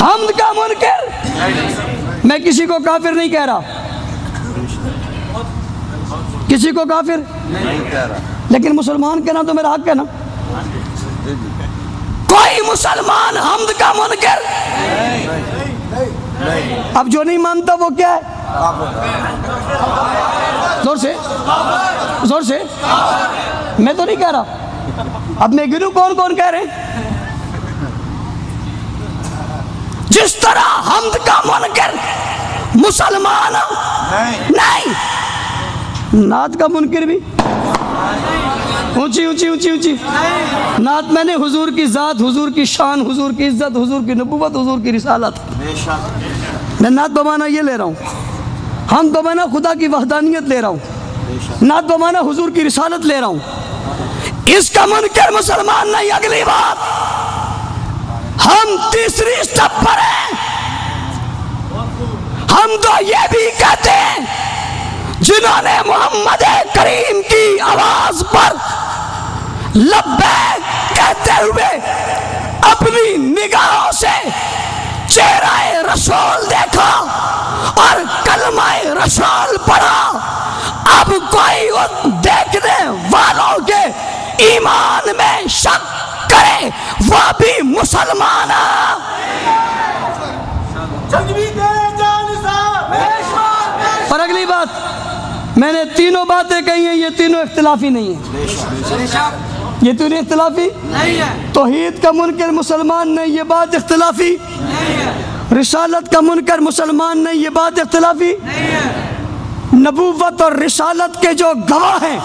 حمد کا منکر، میں کسی کو کافر نہیں کہہ رہا، کسی کو کافر نہیں کہہ رہا، لیکن مسلمان کہنا تو میرا حق ہے نا۔ کوئی مسلمان حمد کا منکر، اب جو نہیں مانتا وہ کیا ہے؟ زور سے، زور سے، میں تو نہیں کہہ رہا، اب میں گنوں کون کون کہہ رہے ہیں؟ جس طرح حمد کا منکر مسلمان نہیں، نعت کا منکر بھی، اونچی اونچی اونچی اونچی نعت میں نے حضور کی ذات، حضور کی شان، حضور کی عزت، حضور کی نبوت، حضور کی رسالت، میں نعت بمانا یہ لے رہا ہوں، ہم بمانا خدا کی وحدانیت لے رہا ہوں، نعت بمانا حضور کی رسالت لے رہا ہوں، اس کا منکر مسلمان نہیں۔ اگلی بات، ہم تیسری سٹیپ پر ہیں، ہم تو یہ بھی کہتے ہیں جنہوں نے محمد کریم کی آواز پر لبیک کہتے ہوئے اپنی نگاہوں سے چہرہ رسول دیکھا اور کلمہ رسول پڑھا، اب کوئی ان دیکھنے والوں کے ایمان میں شک کرے وہ بھی مسلمان ہے۔ اور اگلی بات، میں نے تینوں باتیں کہی ہیں، یہ تینوں اختلافی نہیں ہیں، یہ تینوں اختلافی نہیں ہے۔ توحید کا منکر مسلمان نہیں، یہ بات اختلافی نہیں ہے۔ رسالت کا منکر مسلمان نہیں، یہ بات اختلافی نہیں ہے۔ نبوت اور رسالت کے جو گواہ ہیں،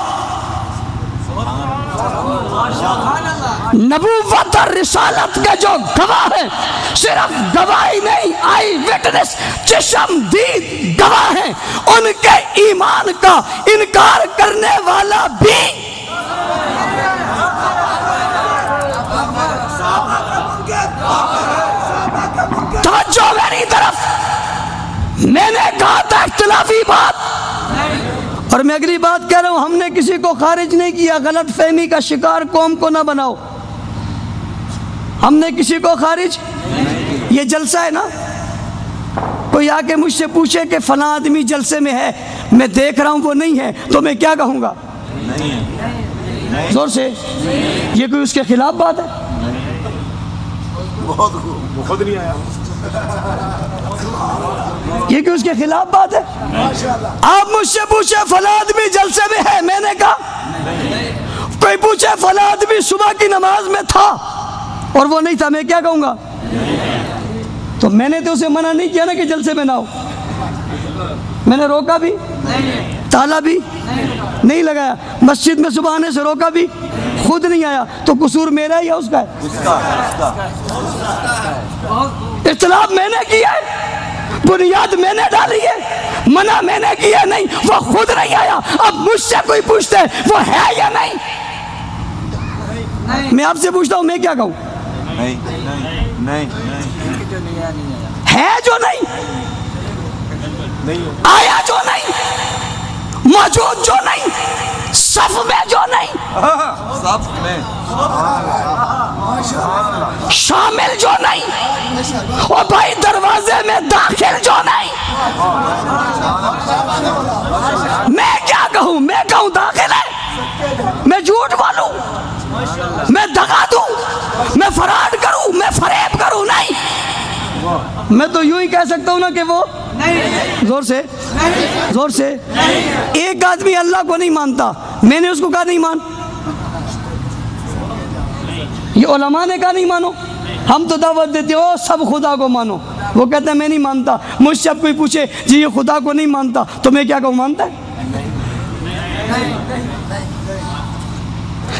نبوت اور رسالت کے جو گواہ ہیں، صرف گواہی نہیں، آئی وٹنس، چشم دید گواہ ہیں، ان کے ایمان کا انکار کرنے والا بھی توجہ میری طرف، میں نے کہا تھا اختلافی بات، اور میں اگلی بات کہہ رہا ہوں، ہم نے کسی کو خارج نہیں کیا، غلط فہمی کا شکار قوم کو نہ بناؤ، ہم نے کسی کو خارج، یہ جلسہ ہے نا، کوئی آ کے مجھ سے پوچھے کہ فلاں آدمی جلسے میں ہے، میں دیکھ رہا ہوں وہ نہیں ہے، تو میں کیا کہوں گا؟ زور سے، یہ کوئی اس کے خلاف بات ہے؟ خود نہیں آیا، یہ کہ اس کے خلاف بات ہے؟ آپ مجھ سے پوچھے فلاں آدمی جلسے میں ہے، میں نے کہا، کوئی پوچھے فلاں آدمی صبح کی نماز میں تھا اور وہ نہیں تھا، میں کیا کہوں گا؟ تو میں نے تو اسے منع نہیں کیا نا کہ جلسے میں نہ ہو، میں نے روکا بھی، تالا بھی نہیں لگایا، مسجد میں صبح آنے سے روکا بھی، خود نہیں آیا، تو قصور میرا ہے یا اس کا ہے؟ اختلاف میں نے کیا ہے، بنیاد میں نے ڈالی ہے، منع میں نے کیا نہیں، وہ خود نہیں آیا، اب مجھ سے کوئی پوچھتے وہ ہے یا نہیں؟ میں آپ سے پوچھتا ہوں میں کیا کہوں؟ نہیں ہے جو نہیں، آیا جو نہیں، موجود جو نہیں، صف میں جو نہیں، صف میں شامل جو نہیں، اور بھائی دروازے میں داخل جو نہیں، میں کیا کہوں؟ میں کہوں داخل ہے، میں جھوٹ بولوں، میں دغا دوں، میں فراڈ کروں، میں فریب کروں؟ نہیں، میں تو یوں ہی کہہ سکتا ہوں نا کہ وہ زور سے زور سے ایک آدمی اللہ کو نہیں مانتا، میں نے اس کو کہا نہیں مان، یہ علماء نے کہا نہیں مانو، ہم تو دعوت دیتے ہو سب خدا کو مانو، وہ کہتا ہے میں نہیں مانتا۔ مجھ سے اب کوئی پوچھے جی یہ خدا کو نہیں مانتا تو میں کیا کہوں؟ مانتا ہے؟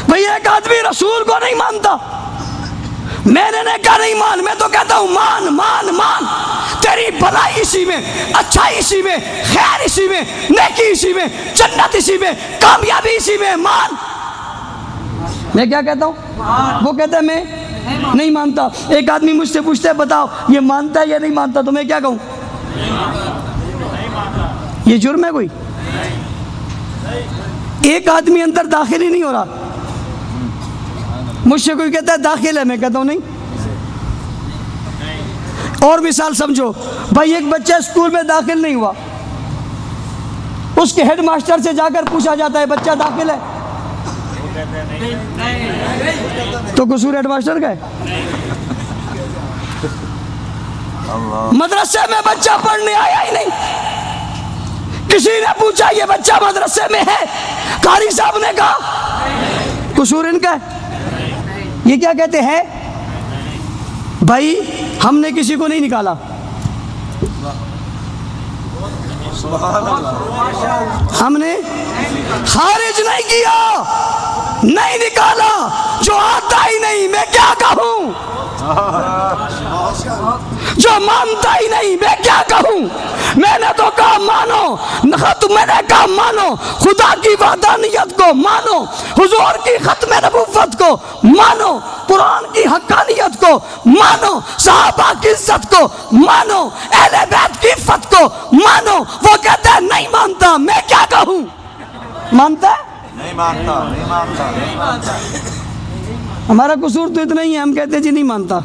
بھئی ایک آدمی رسول کو نہیں مانتا، میں نے کہا نہیں مان، میں تو کہتا ہوں مان مان مان، تیری بھلائی اسی میں، اچھائی اسی میں، خیر اسی میں، نیکی اسی میں، جنت اسی میں، کامیابی اسی میں، مان۔ میں کیا کہتا ہوں؟ وہ کہتا ہے میں نہیں مانتا۔ ایک آدمی مجھ سے پوچھتا ہے بتاؤ یہ مانتا ہے یا نہیں مانتا، تو میں کیا کہوں؟ یہ جرم ہے کوئی؟ ایک آدمی اندر داخل ہی نہیں ہو رہا، مجھ سے کوئی کہتا ہے داخل ہے، میں کہتا ہوں نہیں۔ اور مثال سمجھو، بھائی ایک بچہ اسکول میں داخل نہیں ہوا، اس کے ہیڈ ماسٹر سے جا کر پوچھا جاتا ہے بچہ داخل ہے، تو قصور ہیڈ ماسٹر کا ہے؟ مدرسے میں بچہ پڑھنے آیا ہی نہیں، کسی نے پوچھا یہ بچہ مدرسے میں ہے، قاری صاحب نے کہا قصور ان کا ہے۔ یہ کیا کہتے ہیں؟ بھائی ہم نے کسی کو نہیں نکالا، ہم نے خارج نہیں کیا، نہیں نکالا، جو آتا ہی نہیں میں کیا کہوں؟ جو مانتا ہی نہیں میں کیا کہوں؟ میں نے تو کہا مانو، میں نے کہا مانو خدا کی وحدانیت کو، مانو حضور کی ختم نبوت کو، مانو قرآن کی حقانیت کو، مانو صحابہ کی عزت کو، مانو اہل بیت کی عفت کو، مانو۔ وہ کہتا ہے نہیں مانتا، میں کیا کہوں؟ مانتا ہے؟ نہیں مانتا، نہیں مانتا، نہیں مانتا۔ ہمارا قصور تو اتنا ہی ہے، ہم کہتے ہیں جی نہیں مانتا،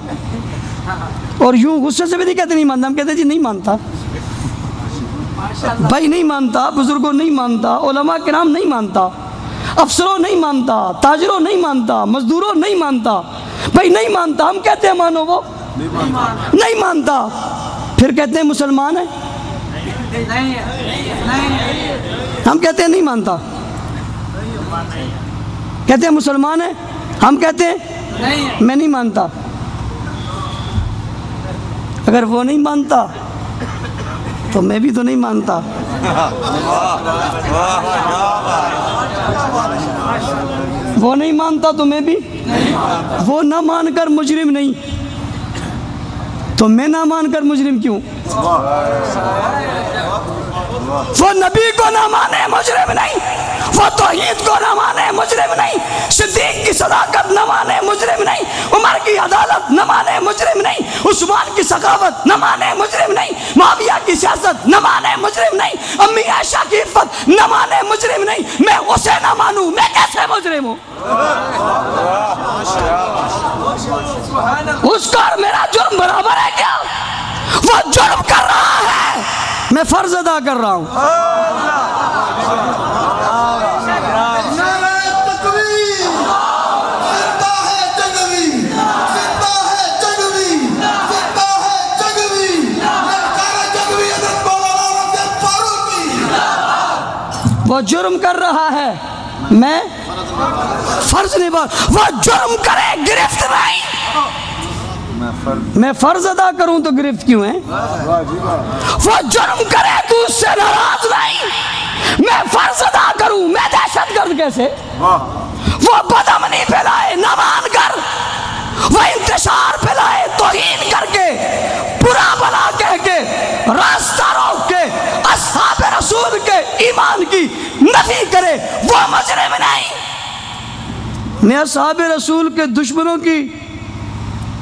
اور یوں غصے سے بھی نہیں کہتے نہیں مانتا، ہم کہتے ہیں جی نہیں مانتا۔ بھائی نہیں مانتا، بزرگوں نہیں مانتا، علماء کرام نہیں مانتا، افسروں نہیں مانتا، تاجروں نہیں مانتا، مزدوروں نہیں مانتا، بھائی نہیں مانتا، ہم کہتے ہیں مانو، وہ نہیں مانتا، پھر کہتے ہیں مسلمان ہے، ہم کہتے ہیں نہیں مانتا، کہتے ہیں مسلمان ہے، ہم کہتے ہیں میں نہیں مانتا۔ اگر وہ نہیں مانتا تو میں بھی تو نہیں مانتا۔ وہ نہیں مانتا تو میں بھی، وہ نہ مان کر مجرم نہیں تو میں نہ مان کر مجرم کیوں؟ وہ نبی کو نہ مانے مجرم نہیں، وہ توحید کو نہ مانے مجرم نہیں، صدیق کی صداقت نہ مانے مجرم نہیں، عمر کی عدالت نہ مانے مجرم نہیں، عثمان کی سخاوت نہ مانے مجرم نہیں، معاویہ کی سیاست نہ مانے مجرم نہیں، امی عائشہ کی عفت نہ مانے مجرم نہیں، میں اسے نہ مانوں میں کیسے مجرم ہوں؟ اس کا اور میرا جرم برابر ہے کیا؟ وہ جرم کر رہا ہے، میں فرض ادا کر رہا ہوں۔ وہ جرم کر رہا ہے، میں فرض نبھا، وہ جرم کرے گرفت نہیں، میں فرض ادا کروں تو گرفت کیوں ہے؟ وہ جرم کرے تو اس سے ناراض نہیں، میں فرض ادا کروں میں دہشت گرد کیسے؟ وہ بدامنی پھیلائے نہ مان کر، وہ انتشار پھیلائے توہین کر کے، برا بلا کہہ کے، راستہ روک کے، اصحاب رسول کے ایمان کی نفی کرے، وہ مجرم نہیں۔ میں اصحاب رسول کے دشمنوں کی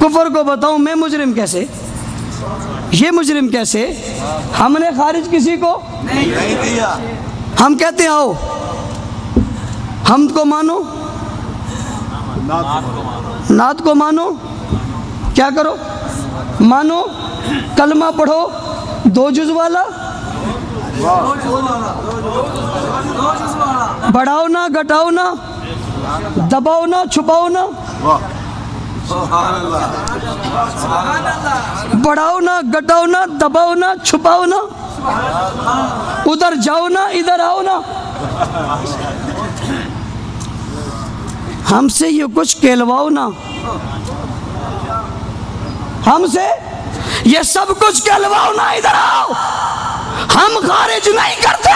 کفر کو بتاؤں، میں مجرم کیسے، یہ مجرم کیسے؟ ہم نے خارج کسی کو نہیں دیا. ہم کہتے ہیں آؤ ہم کو مانو، نعت کو مانو، کیا کرو مانو، کلمہ پڑھو 2 جز والا، بڑھاؤ نہ گھٹاؤ نہ، دباؤ نہ چھپاؤ نہ، بڑھاؤ نہ گھٹاؤ نہ، دباؤ نہ چھپاؤ نہ، ادھر جاؤ نہ ادھر آؤ نہ. ہم سے یہ کچھ کہلواؤ نہ، ہم سے یہ سب کچھ کہلواؤ نہ، ادھر آؤ. ہم خارج نہیں کرتے،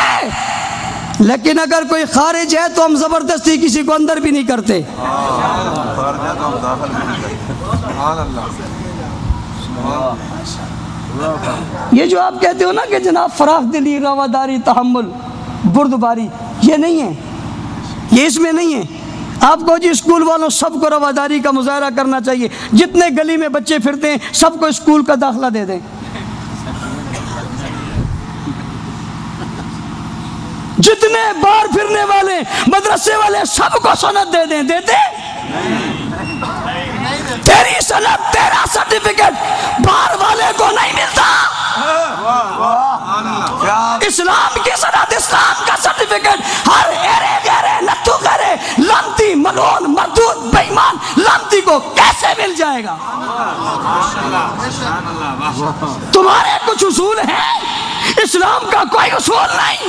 لیکن اگر کوئی خارج ہے تو ہم زبردستی کسی کو اندر بھی نہیں کرتے. یہ جو آپ کہتے ہو نا کہ جناب فراخ دلی، رواداری، تحمل، بردباری، یہ نہیں ہے، یہ اس میں نہیں ہے. آپ کو جی اسکول والوں سب کو رواداری کا مظاہرہ کرنا چاہیے، جتنے گلی میں بچے پھرتے ہیں سب کو اسکول کا داخلہ دے دیں. جتنے باہر پھرنے والے مدرسے والے سب کو سند دے دیں، دیتے؟ تیری سند، تیرا سرٹیفکیٹ باہر والے کو نہیں ملتا. اسلام کی سند، اسلام کا سرٹیفکیٹ ہر ایرے گیرے نتو گیرے لانتی ملعون مردود بے ایمان لانتی کو کیسے مل جائے گا؟ تمہارے کچھ اصول ہیں، اسلام کا کوئی اصول نہیں.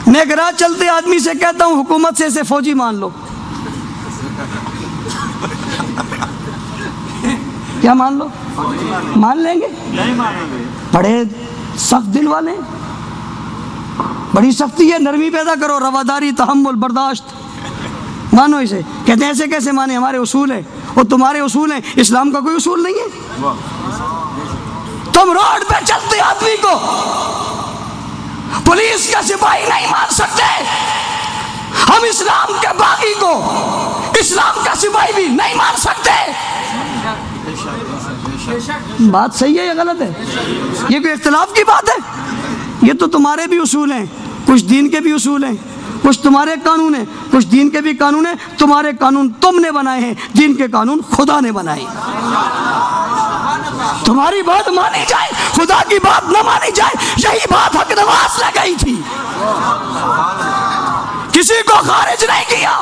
میں گراہ چلتے آدمی سے کہتا ہوں حکومت سے اسے فوجی مان لو، کیا مان لو؟ مان لیں گے؟ بڑے سخت دل والے ہیں، بڑی سختی ہے، نرمی پیدا کرو، رواداری، تحمل، برداشت، مانو اسے. کہتے ہیں ایسے کیسے مانے، ہمارے اصول ہیں. وہ تمہارے اصول ہیں، اسلام کا کوئی اصول نہیں ہے. تم روڈ پہ چلتے آدمی کو پولیس کا سپاہی نہیں مان سکتے، ہم اسلام کے باغی کو اسلام کا سپاہی بھی نہیں مان سکتے. بات صحیح ہے یا غلط ہے؟ یہ کوئی اختلاف کی بات ہے؟ یہ تو تمہارے بھی اصول ہیں، کچھ دین کے بھی اصول ہیں، کچھ تمہارے قانون ہیں، کچھ دین کے بھی قانون ہیں. تمہارے قانون تم نے بنائے ہیں، دین کے قانون خدا نے بنائے. تمہاری بات مانی جائے، خدا کی بات نہ مانی جائے، یہی بات حق نواز نے کہی تھی. کسی کو خارج نہیں کیا،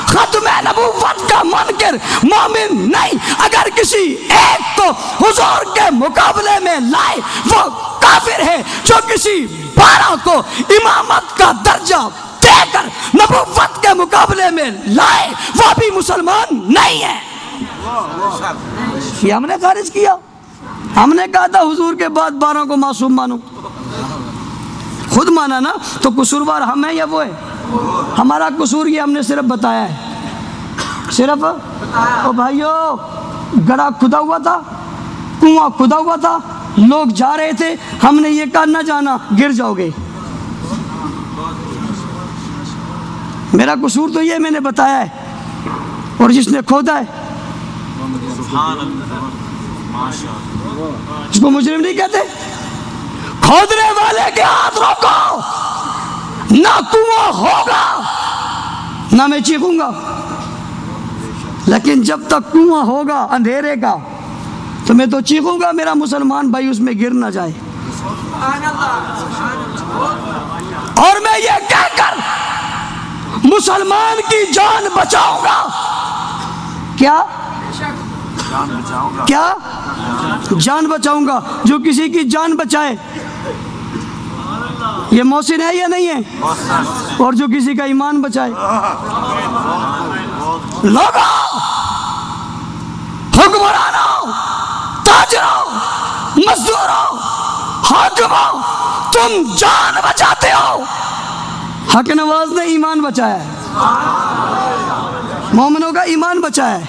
ختم نبوت کا منکر مومن نہیں. اگر کسی ایک کو حضور کے مقابلے میں لائے وہ کافر ہے، جو کسی 12 کو امامت کا درجہ دے کر نبوت کے مقابلے میں لائے وہ بھی مسلمان نہیں ہے. یہ ہم نے خارج کیا. ہم نے کہا تھا حضور کے بعد 12 کو معصوم مانو، خود مانا نا، تو قصوروار ہم ہیں یا وہ ہے؟ ہمارا قصور یہ ہم نے صرف بتایا ہے، صرف. او بھائیو، گڑھا کھدا ہوا تھا، کنواں کھدا ہوا تھا، لوگ جا رہے تھے، ہم نے یہ کہا نہ جانا، گر جاؤ گے. میرا قصور تو یہ میں نے بتایا ہے، اور جس نے کھودا ہے اس کو مجرم نہیں کہتے. کھودنے والے کے ہاتھ روکو، نہ کنواں ہوگا نہ میں چیخوں گا. لیکن جب تک کنواں ہوگا اندھیرے کا تو میں تو چیخوں گا میرا مسلمان بھائی اس میں گر نہ جائے. اور میں یہ کہہ کر مسلمان کی جان بچاؤں گا. کیا کیا جان بچاؤں گا؟ جو کسی کی جان بچائے یہ محسن ہے یا نہیں ہے؟ اور جو کسی کا ایمان بچائے. لوگوں، حکمرانوں، تاجروں، مزدوروں، حاکموں، تم جان بچاتے ہو، حق نواز نے ایمان بچایا ہے، مومنوں کا ایمان بچایا ہے.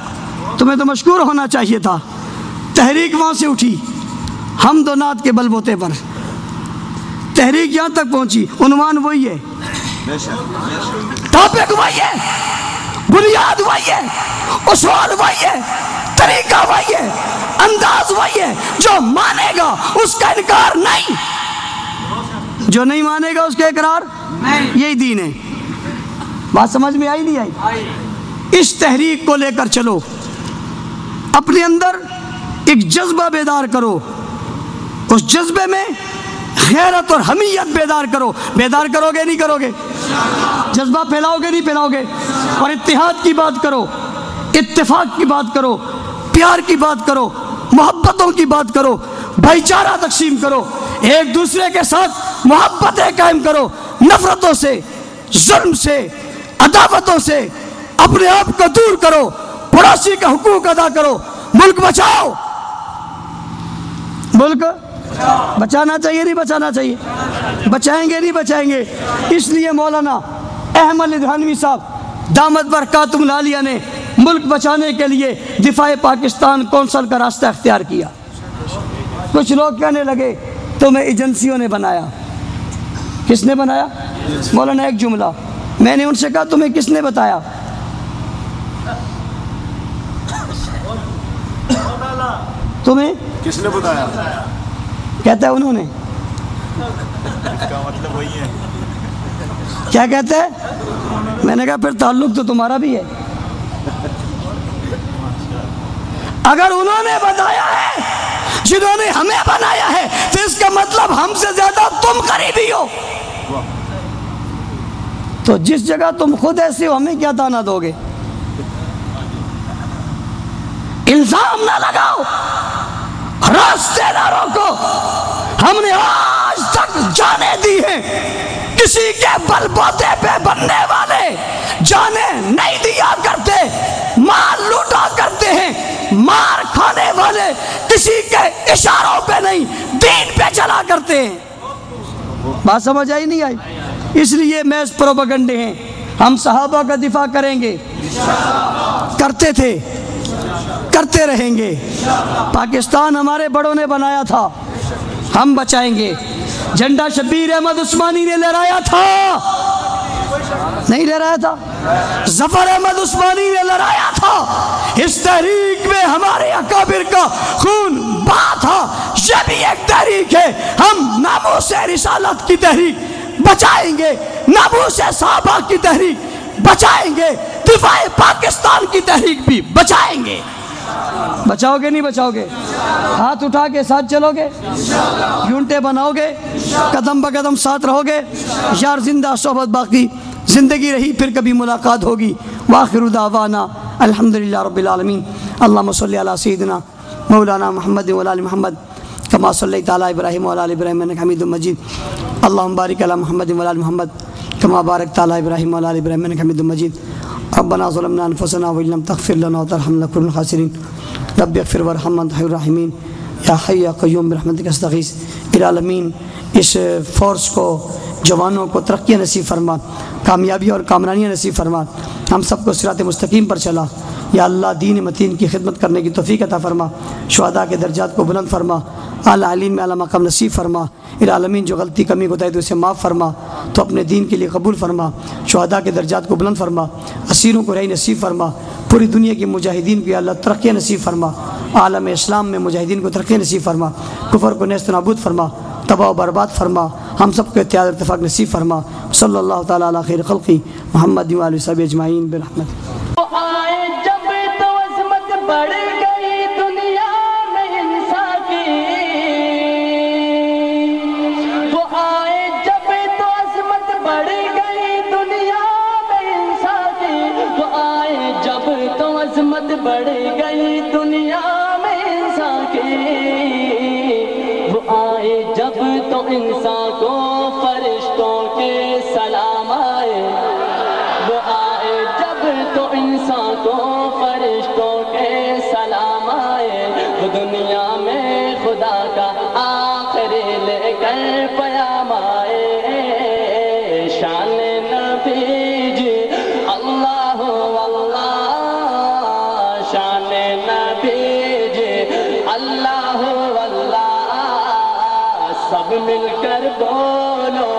تمہیں تو مشکور ہونا چاہیے تھا. تحریک وہاں سے اٹھی، حمد و نعت کے بل بوتے پر تحریک یہاں تک پہنچی. عنوان وہی ہے، ٹاپک وہی ہے، بنیاد وہی ہے، اصول وہی ہے، طریقہ وہی ہے، انداز وہی ہے. جو مانے گا اس کا انکار نہیں، جو نہیں مانے گا اس کا اقرار نہیں. یہی دین ہے. بات سمجھ میں آئی نہیں آئی؟ اس تحریک کو لے کر چلو، اپنے اندر ایک جذبہ بیدار کرو، اس جذبے میں غیرت اور حمیت بیدار کرو. بیدار کرو گے نہیں کرو گے؟ جذبہ پھیلاؤ گے نہیں پھیلاؤ گے؟ اور اتحاد کی بات کرو، اتفاق کی بات کرو، پیار کی بات کرو، محبتوں کی بات کرو، بھائی چارہ تقسیم کرو، ایک دوسرے کے ساتھ محبتیں قائم کرو، نفرتوں سے، ظلم سے، عداوتوں سے اپنے آپ کو دور کرو، پڑوسی کا حقوق ادا کرو. ملک بچاؤ. ملک بچانا چاہیے نہیں بچانا چاہیے؟ بچائیں گے نہیں بچائیں گے؟ اس لیے مولانا احمد لدھیانوی صاحب دامت برکاتہم العالیہ نے ملک بچانے کے لیے دفاع پاکستان کونسل کا راستہ اختیار کیا. کچھ لوگ کہنے لگے تمہیں ایجنسیوں نے بنایا. کس نے بنایا؟ مولانا ایک جملہ میں نے ان سے کہا تمہیں کس نے بتایا؟ تمہیں کس نے بتایا؟ کہتا ہے انہوں نے. اس کا مطلب وہی ہے. کیا کہتے ہیں؟ میں نے کہا پھر تعلق تو تمہارا بھی ہے. اگر انہوں نے بتایا ہے، جنہوں نے ہمیں بنایا ہے، تو اس کا مطلب ہم سے زیادہ تم قریبی ہو. تو جس جگہ تم خود ایسے ہو ہمیں کیا تانا دو گے؟ الزام نہ لگاؤ، راستے نہ روکو. ہم نے آج تک جانیں دی ہیں، کسی کے بل بوتے پہ بننے والے جانیں نہیں دیا کرتے، مال لوٹا کرتے ہیں. مار کھانے والے کسی کے اشاروں پہ نہیں دین پہ چلا کرتے ہیں. بات سمجھ آئی نہیں آئی؟ اس لیے محض پروپیگنڈے ہیں. ہم صحابہ کا دفاع کریں گے، کرتے تھے، کرتے رہیں گے. پاکستان ہمارے بڑوں نے بنایا تھا، ہم بچائیں گے. جھنڈا شبیر احمد عثمانی نے لہرایا تھا، نہیں لہرایا تھا؟ ظفر احمد عثمانی نے لہرایا تھا. اس تحریک میں ہمارے اکابر کا خون بہا تھا. یہ بھی ایک تحریک ہے. ہم ناموس رسالت کی تحریک بچائیں گے، ناموس صحابہ کی تحریک بچائیں گے، دفاع پاکستان کی تحریک بھی بچائیں گے. بچاؤ گے نہیں بچاؤ گے؟ ہاتھ اٹھا کے ساتھ چلو گے؟ یونٹیں بناؤ گے؟ قدم بقدم ساتھ رہو گے؟ یار زندہ صحبت باقی، زندگی رہی پھر کبھی ملاقات ہوگی. وآخر دعوانا الحمدللہ رب العالمین. اللہم صلی علی سیدنا مولانا محمد وعلی آل محمد کما صلیت علی ابراہیم وعلی آل ابراہیم انک حمید مجید. اللہم بارک علی محمد وعلی آل محمد کما بارکت علی ابراہیم وعلی آل ابراہیم انک حمید مجید. ربنا ظلمنا انفسنا وان لم تغفر لنا وترحمنا لنكن من الخاسرین. رب اغفر وارحم انت خیر الراحمین. یا حی یا قیوم برحمتک استغیث. العالمین اس فورس کو، جوانوں کو ترقی نصیب فرما، کامیابی اور کامرانیاں نصیب فرما. ہم سب کو صراط مستقیم پر چلا. یا اللہ دین متین کی خدمت کرنے کی توفیق عطا فرما. شہداء کے درجات کو بلند فرما. اعلیٰ علیم میں اعلیٰ مقام نصیب فرما. العالمین جو غلطی کمی کوتاہی تو اسے معاف فرما، تو اپنے دین کے لیے قبول فرما. شہداء کے درجات کو بلند فرما. اسیروں کو رہائی نصیب فرما. پوری دنیا کی مجاہدین کو یا اللہ ترقی نصیب فرما. عالم اسلام میں مجاہدین کو ترقی نصیب فرما. کفر کو نیست و نابود فرما، تباہ و برباد فرما. ہم سب کو اتحاد اتفاق نصیب فرما. صلی اللہ تعالیٰ علی خیر خلقی محمد و آلہ وصحبہ اجمعین برحمتہ. آئے جب تو عظمت بڑھ گئی دنیا میں انسان کی، وہ آئے جب تو عظمت بڑھ گئی دنیا میں انسان کی، وہ آئے جب تو عظمت بڑھ گئی دنیا میں انسان کی، وہ آئے جب تو انسان کو فرشتوں کے سلام آئے، وہ آئے جب تو انسان کو فرشتوں کے سلام آئے، وہ دنیا میں خدا کا آخری لے کر پیام آئے. شان نبی جی اللہ اللہ، شان نبی جی اللہ اللہ، سب مل کر بولو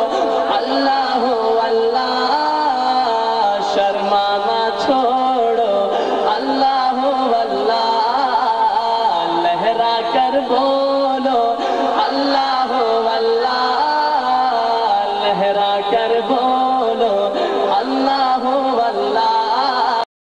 اللہ